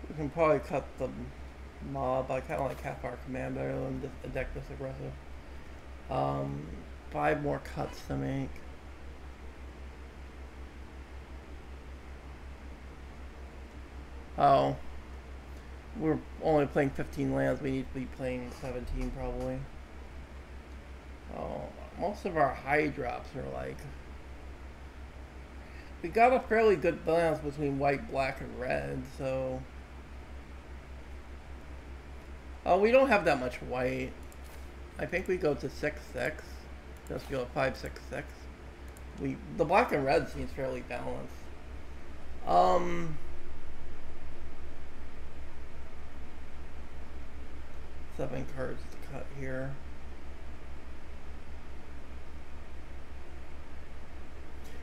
We can probably cut the mob. I kind of like half our command better than a deck this aggressive. 5 more cuts to make. Oh. We're only playing 15 lands. We need to be playing 17 probably. Oh, most of our high drops are like We got a fairly good balance between white, black, and red, so... Oh, we don't have that much white. I think we go to 6-6. Just go 5-6-6. The black and red seems fairly balanced. 7 cards to cut here.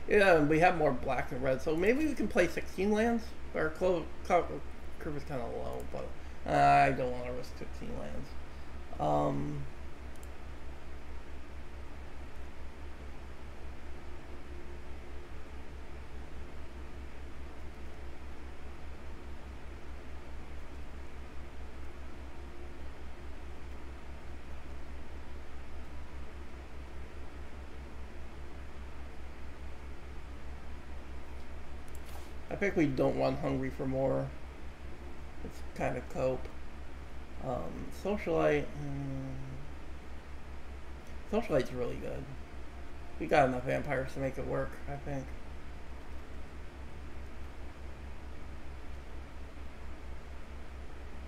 Yeah, we have more black and red, so maybe we can play 16 lands. Our curve is kind of low, but I don't want to risk 16 lands. I think we don't run Hungry for More. It's kind of cope. Socialite. Socialite's really good. We got enough vampires to make it work, I think.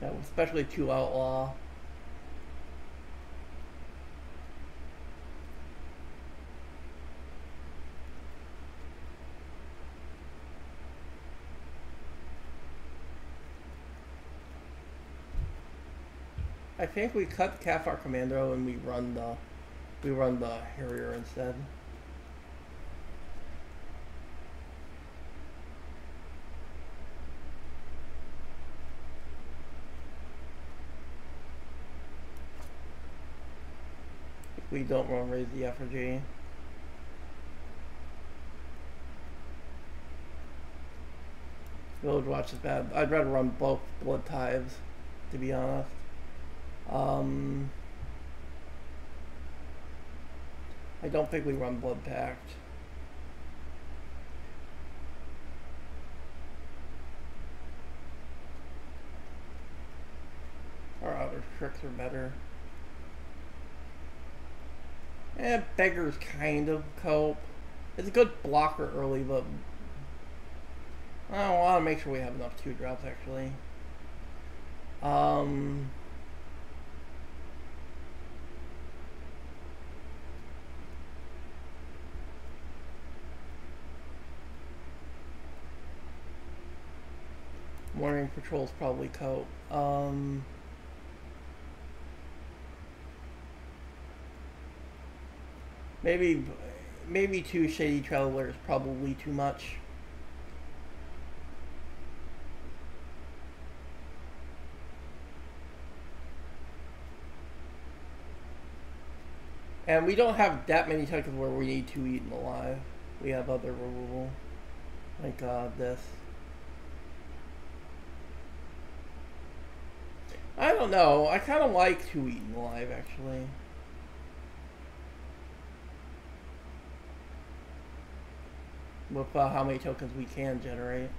Yeah, especially 2 Outlaw. I think we cut Cathar Commando and we run the Harrier instead. If we don't run Raise the Effigy. Village Watch is bad. I'd rather run both Blood Tithes, to be honest. I don't think we run Blood Pact. Our other tricks are better. Beggar's kind of cope. It's a good blocker early, but I want to make sure we have enough 2-drops actually. Morning Patrol's probably cope. Maybe 2 Shady Travelers, probably too much. And we don't have that many tokens where we need 2 Eaten Alive. We have other removal. Like this. I don't know. I kind of like 2 Eaten Alive, actually. With how many tokens we can generate.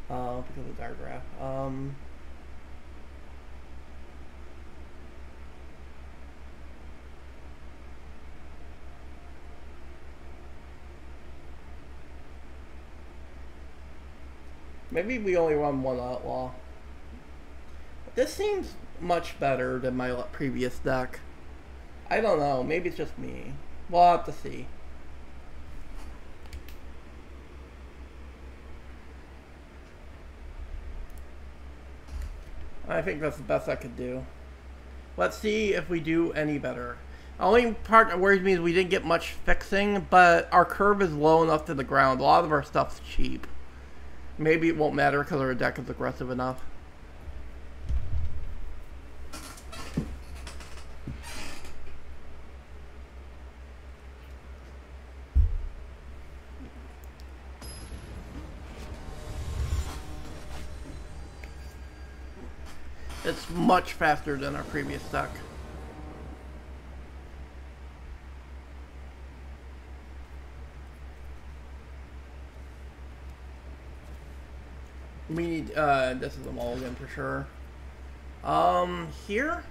Because of Diagraph. Maybe we only run 1 Outlaw. This seems much better than my previous deck. I don't know. Maybe it's just me. We'll have to see. I think that's the best I could do. Let's see if we do any better. The only part that worries me is we didn't get much fixing, but our curve is low enough to the ground. A lot of our stuff's cheap. Maybe it won't matter because our deck is aggressive enough. It's much faster than our previous deck. We need, this is a mulligan for sure. Here,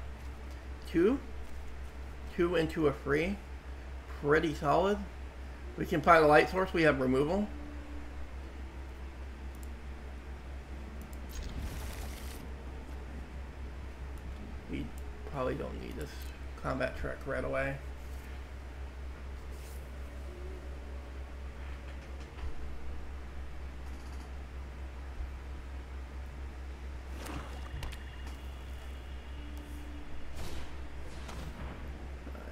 2 into a free. Pretty solid. We can find a light source, we have removal. We probably don't need this combat trick right away.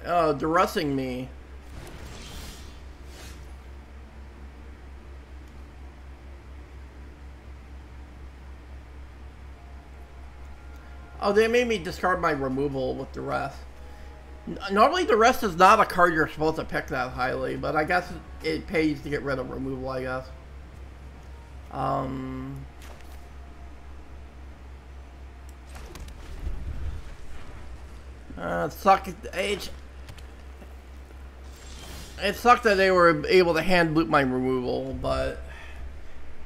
Oh, duressing me. Oh, they made me discard my removal with duress. Normally duress is not a card you're supposed to pick that highly, but I guess it pays to get rid of removal, I guess. It sucked that they were able to hand loop my removal, but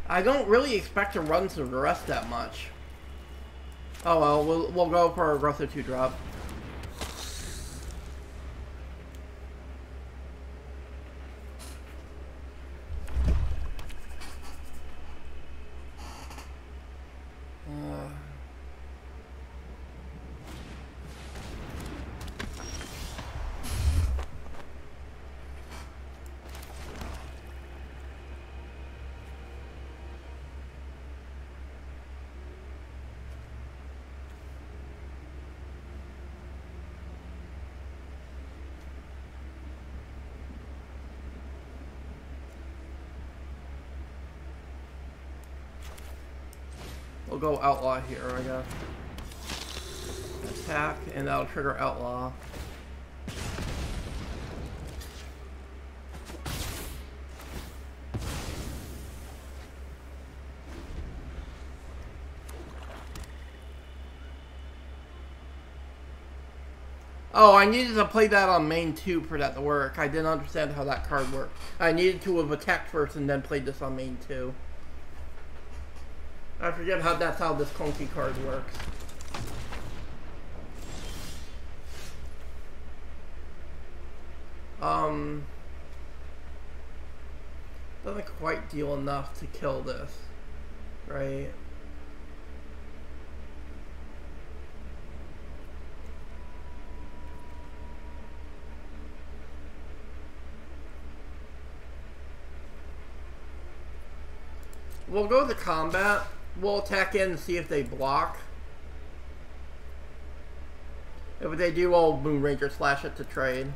I don't really expect to run to duress that much. Oh well, we'll go for a aggressive 2-drop. We'll go outlaw here, I guess. Attack, and that'll trigger outlaw. Oh, I needed to play that on main 2 for that to work. I didn't understand how that card worked. I needed to have attacked first and then played this on main 2. I forget how that's how this clunky card works. Doesn't quite deal enough to kill this, right? We'll go to combat. We'll attack in and see if they block. If they do, we'll Moon Ranger slash it to trade.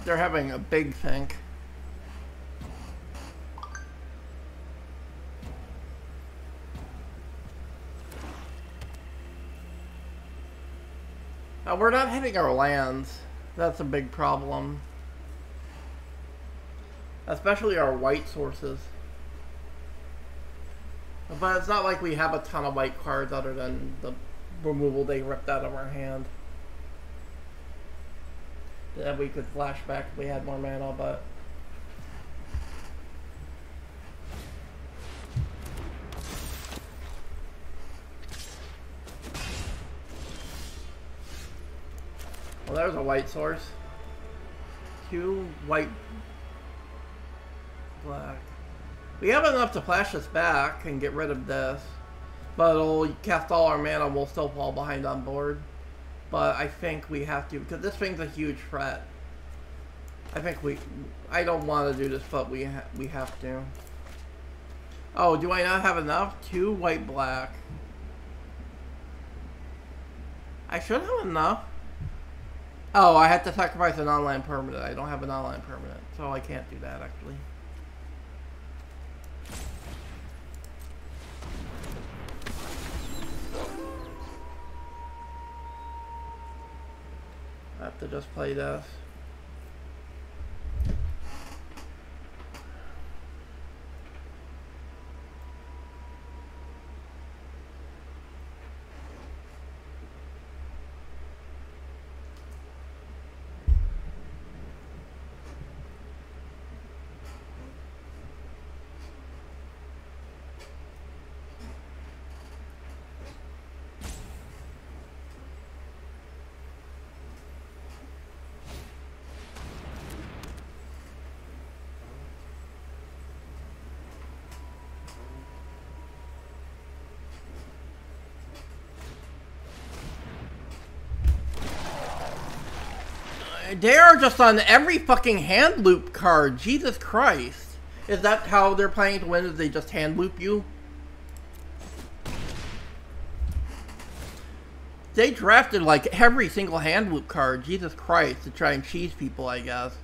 They're having a big think. We're not hitting our lands. That's a big problem. Especially our white sources. But it's not like we have a ton of white cards other than the removal they ripped out of our hand. That we could flash back if we had more mana, but... Well, there's a white source. 2 white... black. We have enough to flash this back and get rid of this. But it'll cast all our mana and we'll still fall behind on board. But I think we have to, because this thing's a huge threat. I don't want to do this, but we have to. Oh, do I not have enough? 2 white black. I should have enough. Oh, I have to sacrifice an online permanent. I don't have an online permanent, so I can't do that actually. I have to just play this. They are just on every fucking hand loop card. Jesus Christ. Is that how they're planning to win? Is they just hand loop you? They drafted like every single hand loop card. Jesus Christ. To try and cheese people, I guess.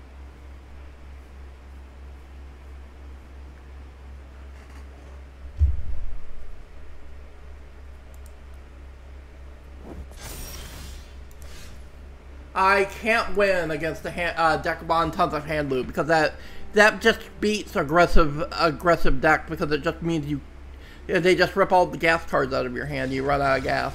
I can't win against the deck on tons of hand loop because that just beats aggressive deck because it just means they just rip all the gas cards out of your hand. You run out of gas.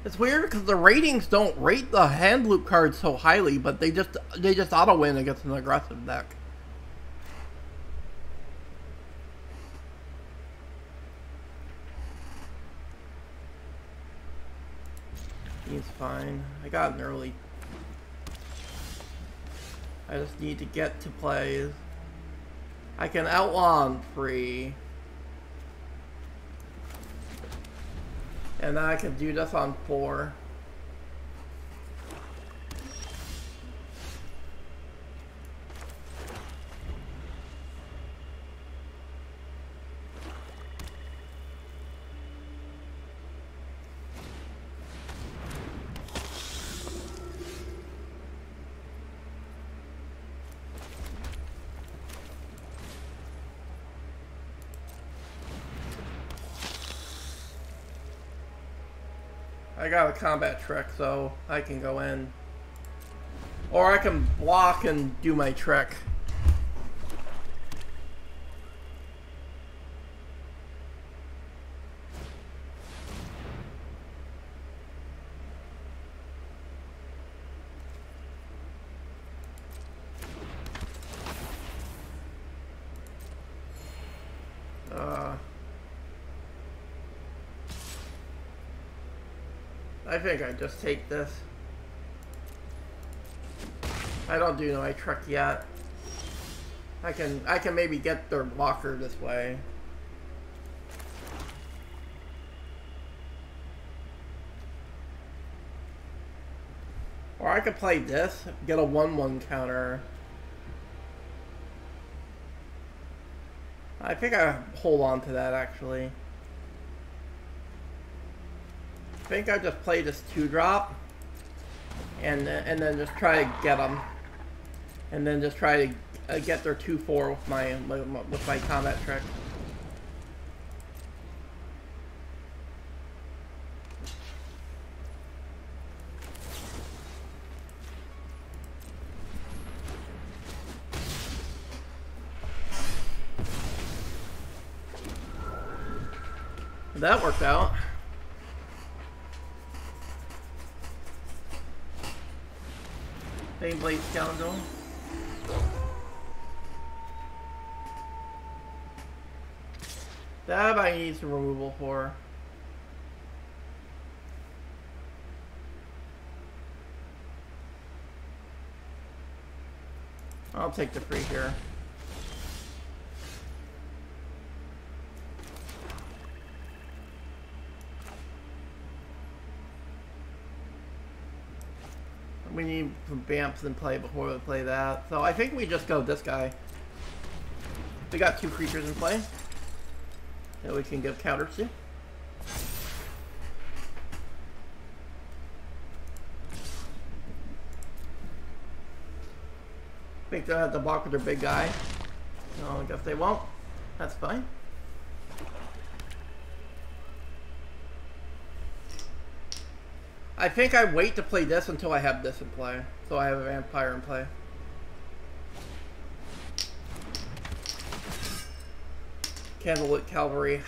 It's weird because the ratings don't rate the hand loop cards so highly, but they just auto win against an aggressive deck. He's fine. I got an early. I just need to get to plays. I can outlaw him free. And then I can do this on 4. I got a combat trick, so I can go in. Or I can block and do my trick. I think I just take this. I don't do my trick yet. I can maybe get their blocker this way. Or I could play this, get a 1/1 counter. I think I hold on to that actually. I think I just play this 2-drop, and then just try to get them, and then just try to get their 2/4 with my combat trick. That worked out. Baneblade Scoundrel. That I need some removal for. I'll take the free here. We need some Bamps in play before we play that. So I think we just go this guy. We got 2 creatures in play that we can give counters to. I think they'll have to block with their big guy. No, I guess they won't. That's fine. I think I wait to play this until I have this in play. So I have a vampire in play. Candlelit Cavalry.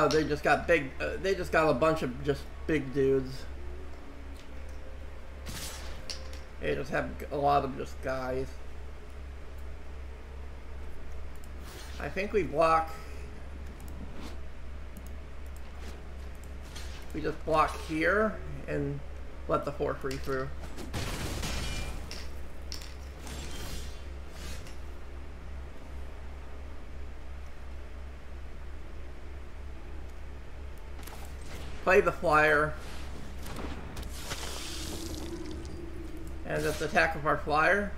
They just got big. They just got a bunch of just big dudes. They just have a lot of just guys. I think we block. We just block here and let the 4 free through. Play the flyer. And just attack with our flyer.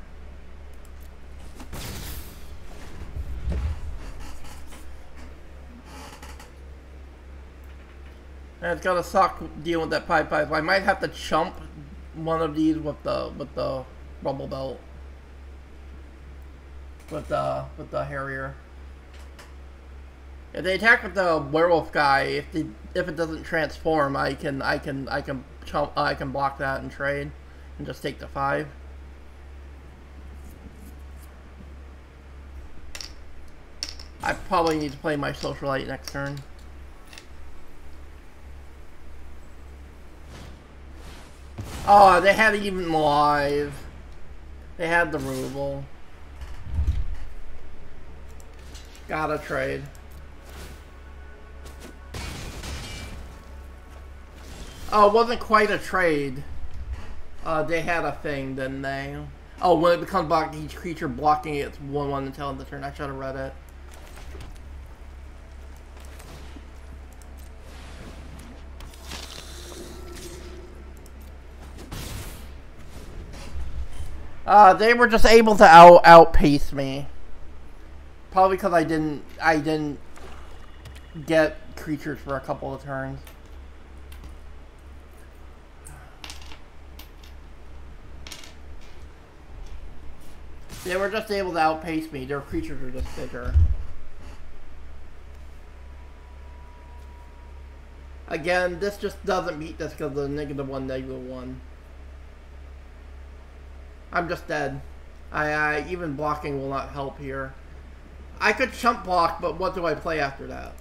And it's gonna suck dealing with that pipe. I might have to chump one of these with the rumble belt. With the Harrier. If they attack with the werewolf guy, if it doesn't transform, I can block that and trade and just take the 5. I probably need to play my Socialite next turn. Oh, they had it even live. They had the removal. Gotta trade. Oh, it wasn't quite a trade. They had a thing, didn't they? Oh, when it becomes blocked, each creature blocking it, it's 1/1 until end of the turn. I should have read it. They were just able to outpace me. Probably because I didn't get creatures for a couple of turns. They were just able to outpace me. Their creatures were just bigger. Again, this just doesn't beat this because of the -1, -1. I'm just dead. Even blocking will not help here. I could chump block, but what do I play after that?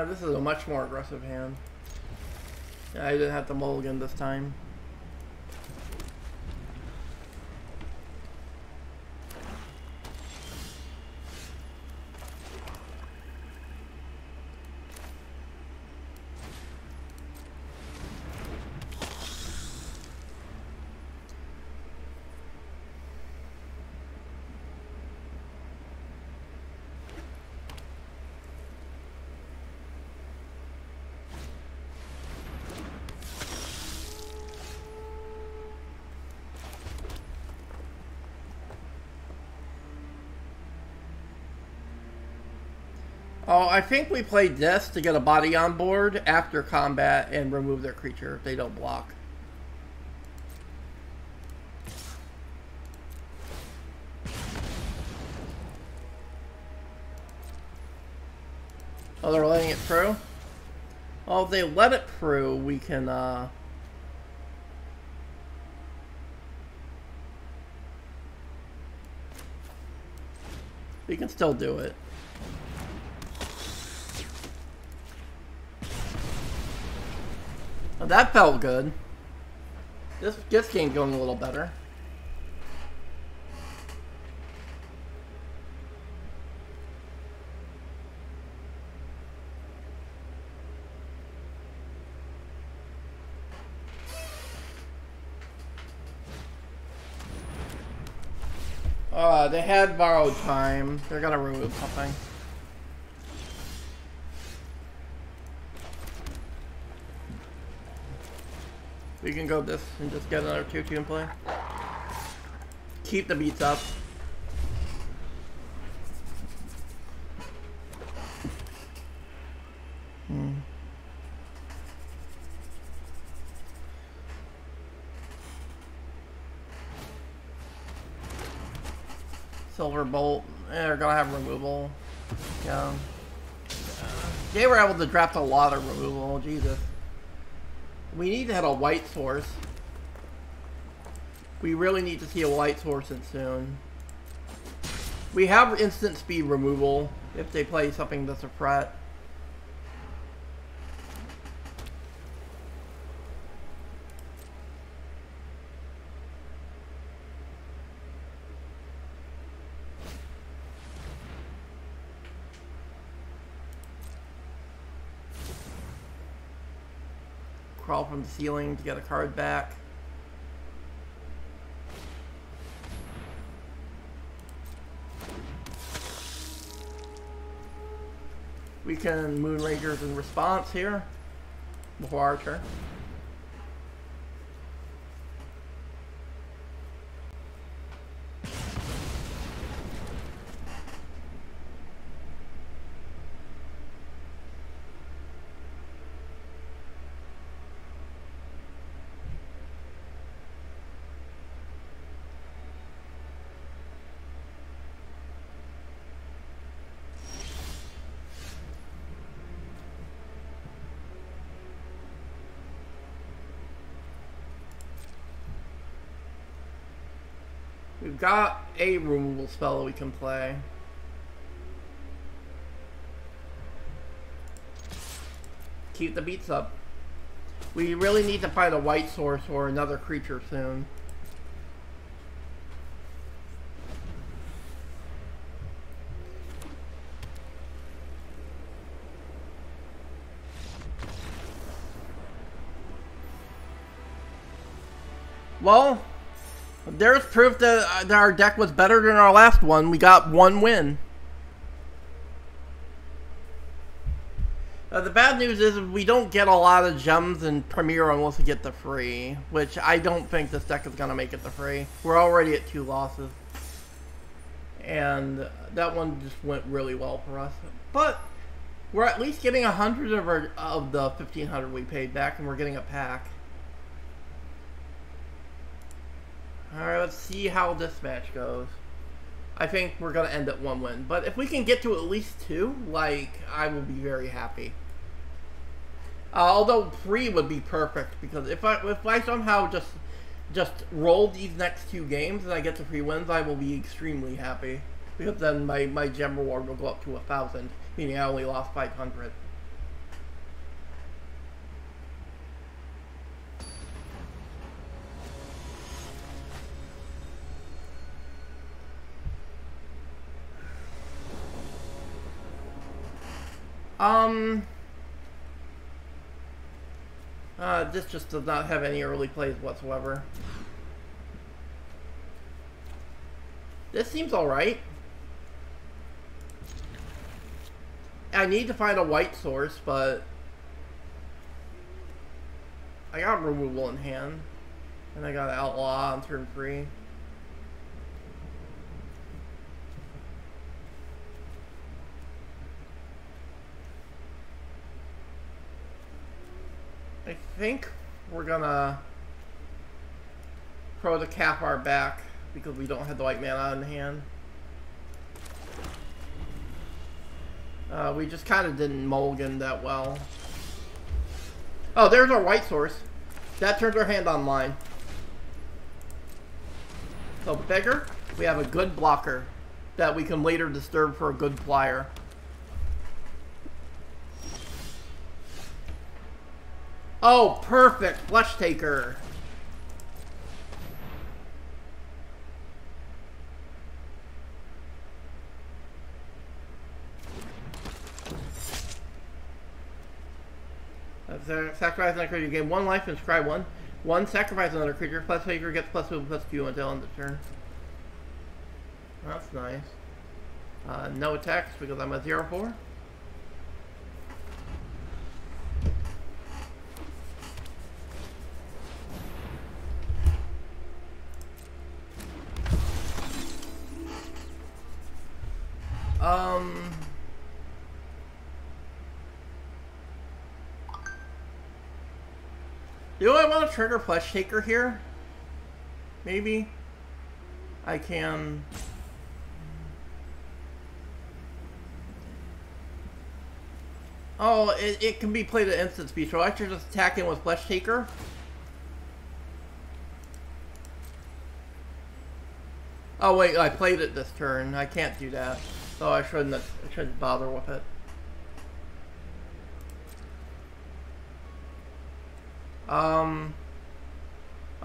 This is a much more aggressive hand. Yeah, I didn't have to mulligan this time. Oh, I think we played this to get a body on board after combat and remove their creature if they don't block. Oh, they're letting it through? Oh, if they let it through, we can, we can still do it. Oh, that felt good. This game's going a little better. They had borrowed time. They're gonna remove something. We can go this and just get another 2-2 in play. Keep the beats up. Silver Bolt. They're gonna have removal. Yeah. They were able to draft a lot of removal. Jesus. We need to have a white source. We really need to see a white source soon. We have instant speed removal if they play something that's a threat. Crawl from the ceiling to get a card back. We can Moonragers in response here before our turn. We've got a removal spell that we can play. Keep the beats up. We really need to find a white source or another creature soon. Well, there's proof that our deck was better than our last one. We got one win. The bad news is we don't get a lot of gems in Premier unless we get the free, which I don't think this deck is going to make it the free. We're already at 2 losses. And that one just went really well for us. But we're at least getting 100 of the 1,500 we paid back, and we're getting a pack. Alright, let's see how this match goes. I think we're going to end at 1 win. But if we can get to at least 2, like, I will be very happy. Although 3 would be perfect, because if I somehow just roll these next 2 games and I get to 3 wins, I will be extremely happy. Because then my gem reward will go up to 1,000, meaning I only lost 500. This just does not have any early plays whatsoever. This seems alright. I need to find a white source, but I got removal in hand. And I got outlaw on turn 3. I think we're gonna throw the cap art back because we don't have the white mana in hand. We just kind of didn't mulligan that well. Oh, there's our white source. That turns our hand online. So Beggar, we have a good blocker that we can later disturb for a good flyer. Oh, perfect! Flesh Taker. Sacrifice another creature. You gain 1 life and scry 1. 1, sacrifice another creature. Flesh Taker gets +2/+2 until end of turn. That's nice. No attacks because I'm a 0/4. Do I want to trigger Flesh Taker here? Maybe. I can... Oh, it can be played at instant speed, so I should just attack in with Flesh Taker. Oh wait, I played it this turn. I can't do that. So I shouldn't bother with it.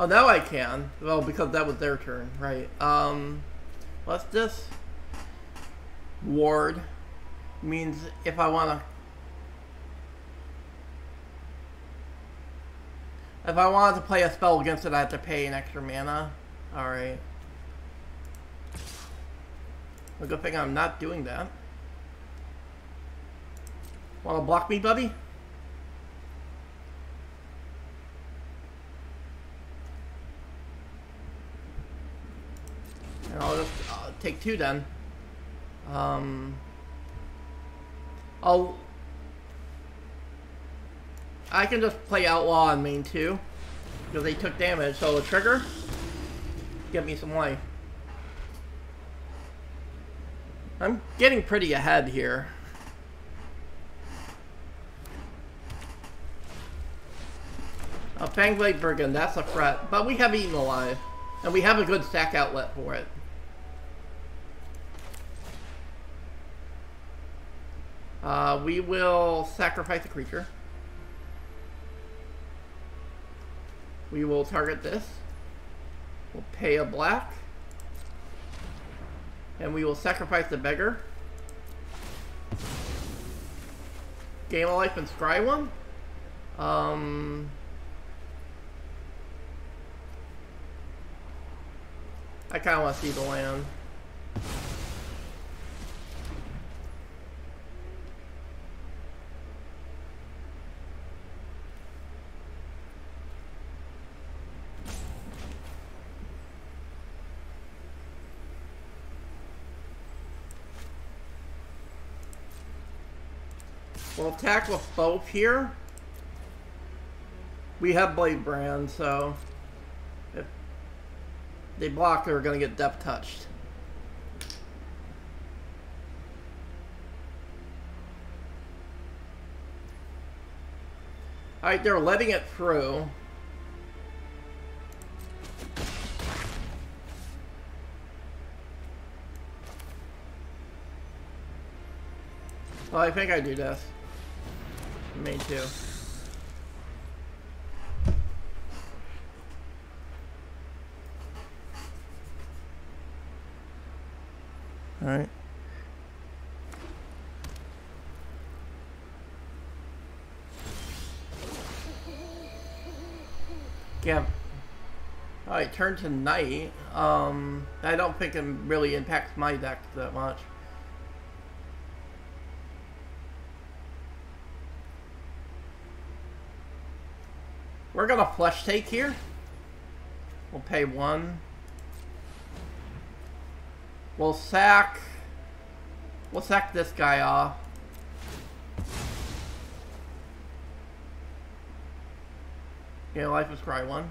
Oh, now I can. Well, because that was their turn, right. What's this? Ward. Means if I wanna... If I wanted to play a spell against it, I have to pay an extra mana. Alright. A good thing I'm not doing that. Wanna block me, buddy? And I'll just take 2 then. I can just play Outlaw on main 2 because they took damage. So the trigger, give me some life. I'm getting pretty ahead here. Fangblade Brigand, that's a threat, but we have Eaten Alive, and we have a good stack outlet for it. We will sacrifice a creature. We will target this. We'll pay a black. And we will sacrifice the Beggar. Gain a life and scry 1. I kind of want to see the land. We'll attack with both here. We have Blade Brand, so if they block, they're going to get depth touched. Alright, they're letting it through. Well, I think I do this. Me too. Alright. Yeah. Alright, turn to night. I don't think it really impacts my deck that much. We're gonna Flesh Take here. We'll pay 1. We'll sack this guy off. Okay, life is cry one.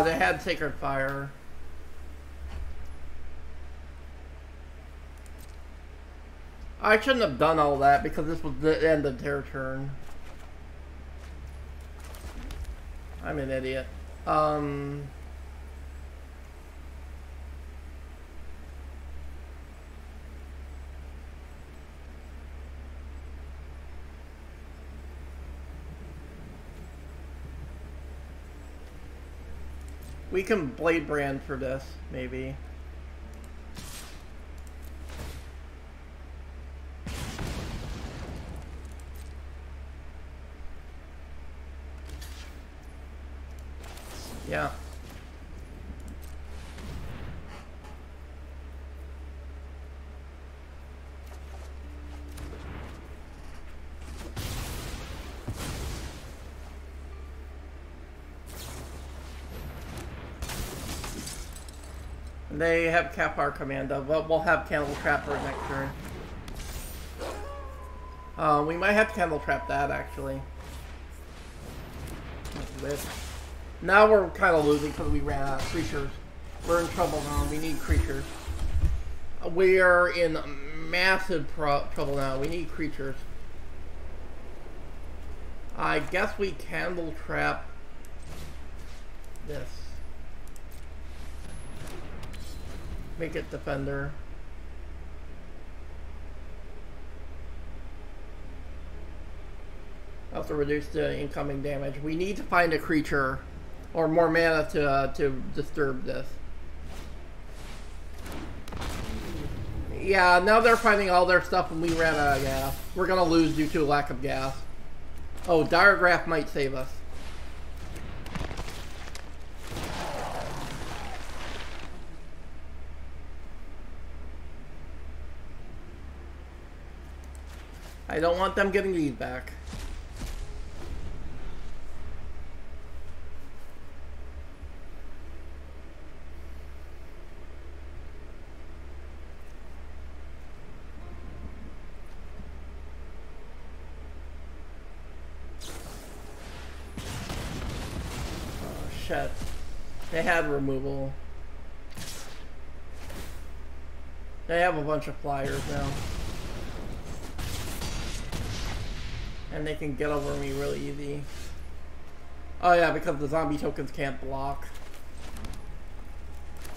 They had Sacred Fire. I shouldn't have done all that because this was the end of their turn. I'm an idiot. We can Blade Brand for this, maybe. Yeah. They have Kapar Commando, but we'll have Candle Trap for next turn. We might have to Candle Trap that, actually. Now we're kind of losing because we ran out of creatures. We're in trouble now. We need creatures. We are in massive trouble now. We need creatures. I guess we Candle Trap this. Make it Defender. Also reduce the incoming damage. We need to find a creature or more mana to disturb this. Yeah, now they're finding all their stuff and we ran out of gas. We're gonna lose due to a lack of gas. Oh, Diregraph might save us. I don't want them getting these back. Oh, shit. They had removal. They have a bunch of flyers now. And they can get over me really easy. Oh yeah, because the zombie tokens can't block.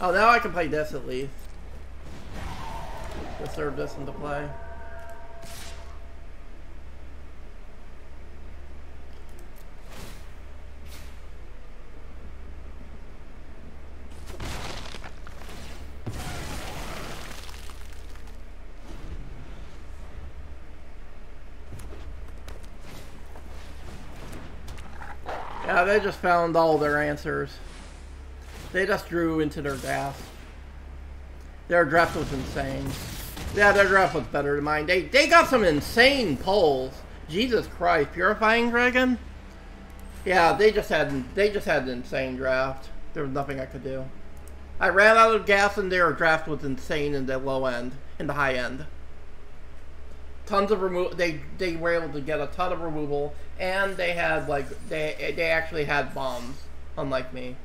Oh, now I can play this at least. Disturb this into play. Yeah, they just found all their answers. They just drew into their gas. Their draft was insane. Yeah, their draft was better than mine. They got some insane pulls. Jesus Christ, Purifying Dragon? Yeah, they just had an insane draft. There was nothing I could do. I ran out of gas and their draft was insane in the low end, in the high end. Tons of removal. They were able to get a ton of removal, and they had like they actually had bombs, unlike me.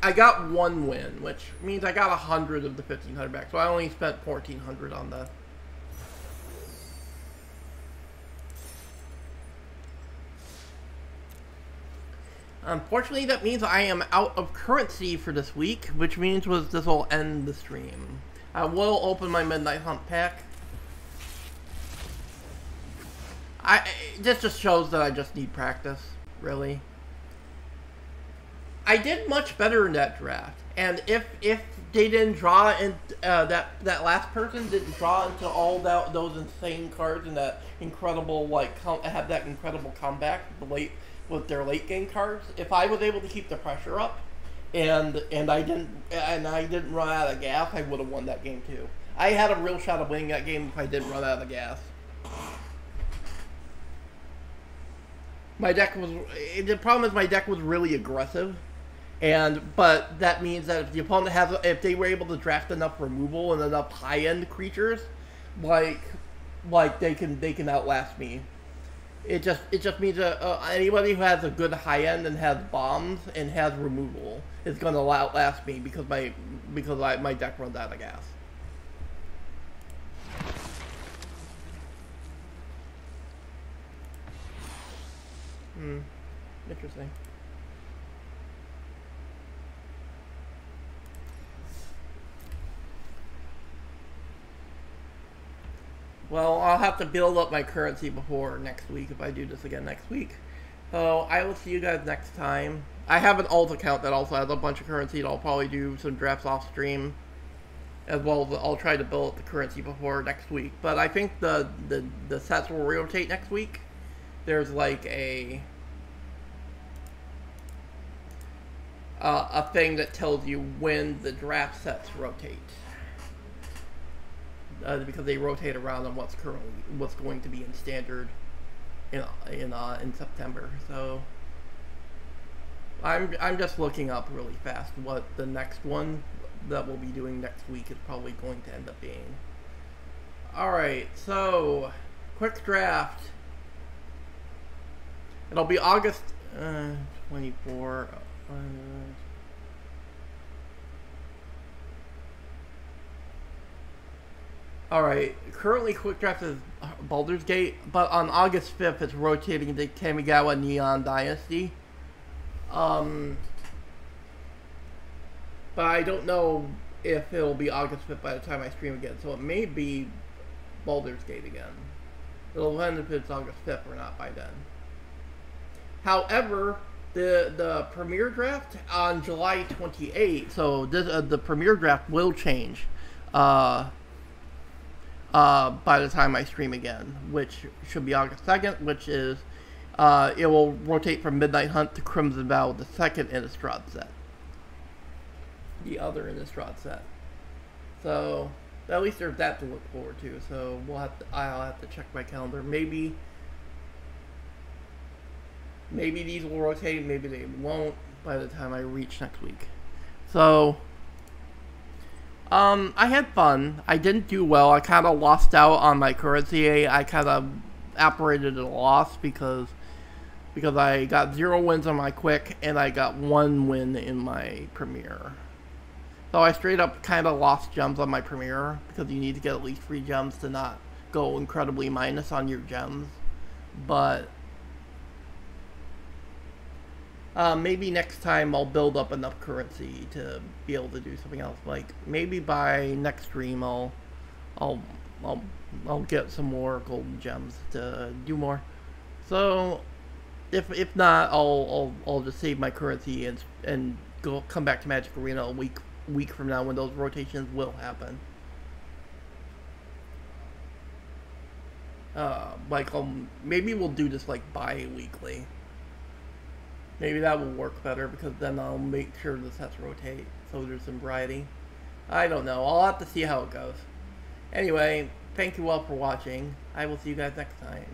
I got one win, which means I got 100 of the 1,500 back. So I only spent 1,400 on the. Unfortunately, that means I am out of currency for this week, which means this will end the stream. I will open my Midnight Hunt pack. This just shows that I just need practice, really. I did much better in that draft, and if they didn't draw in that last person didn't draw into all those insane cards and that incredible have that incredible comeback with their late game cards. If I was able to keep the pressure up, and I didn't run out of gas, I would have won that game too. I had a real shot of winning that game if I didn't run out of gas. My deck was the problem is my deck was really aggressive. But that means that if the opponent if they were able to draft enough removal and enough high-end creatures, like they can outlast me. It just means that anybody who has a good high-end and has bombs and has removal is going to outlast me because my deck runs out of gas. Interesting. Well, I'll have to build up my currency before next week if I do this again next week. So, I will see you guys next time. I have an alt account that also has a bunch of currency that I'll probably do some drafts off stream. As well as I'll try to build up the currency before next week. But I think the sets will rotate next week. There's like a thing that tells you when the draft sets rotate. Because they rotate around on what's going to be in standard in September. So I'm just looking up really fast what the next one that we'll be doing next week is probably going to end up being. All right, so quick draft. It'll be August 24. Alright, currently Quick Draft is Baldur's Gate, but on August 5th it's rotating to Kamigawa Neon Dynasty. But I don't know if it'll be August 5th by the time I stream again, so it may be Baldur's Gate again. It'll depend if it's August 5th or not by then. However, the premiere draft on July 28th, so the premiere draft will change. By the time I stream again, which should be August 2nd, which is, it will rotate from Midnight Hunt to Crimson Vow, the second Innistrad set. The other Innistrad set. So, at least there's that to look forward to, so I'll have to check my calendar. Maybe these will rotate, maybe they won't by the time I reach next week. So, I had fun. I didn't do well. I kind of lost out on my currency. I kind of operated at a loss because I got 0 wins on my quick and I got 1 win in my premiere. So I straight up kind of lost gems on my premiere because you need to get at least 3 gems to not go incredibly minus on your gems. But maybe next time I'll build up enough currency to be able to do something else. Like maybe by next stream I'll get some more golden gems to do more. So if not, I'll just save my currency and come back to Magic Arena a week from now when those rotations will happen. Maybe we'll do this like bi-weekly. Maybe that will work better because then I'll make sure the sets rotate so there's some variety. I don't know. I'll have to see how it goes. Anyway, thank you all for watching. I will see you guys next time.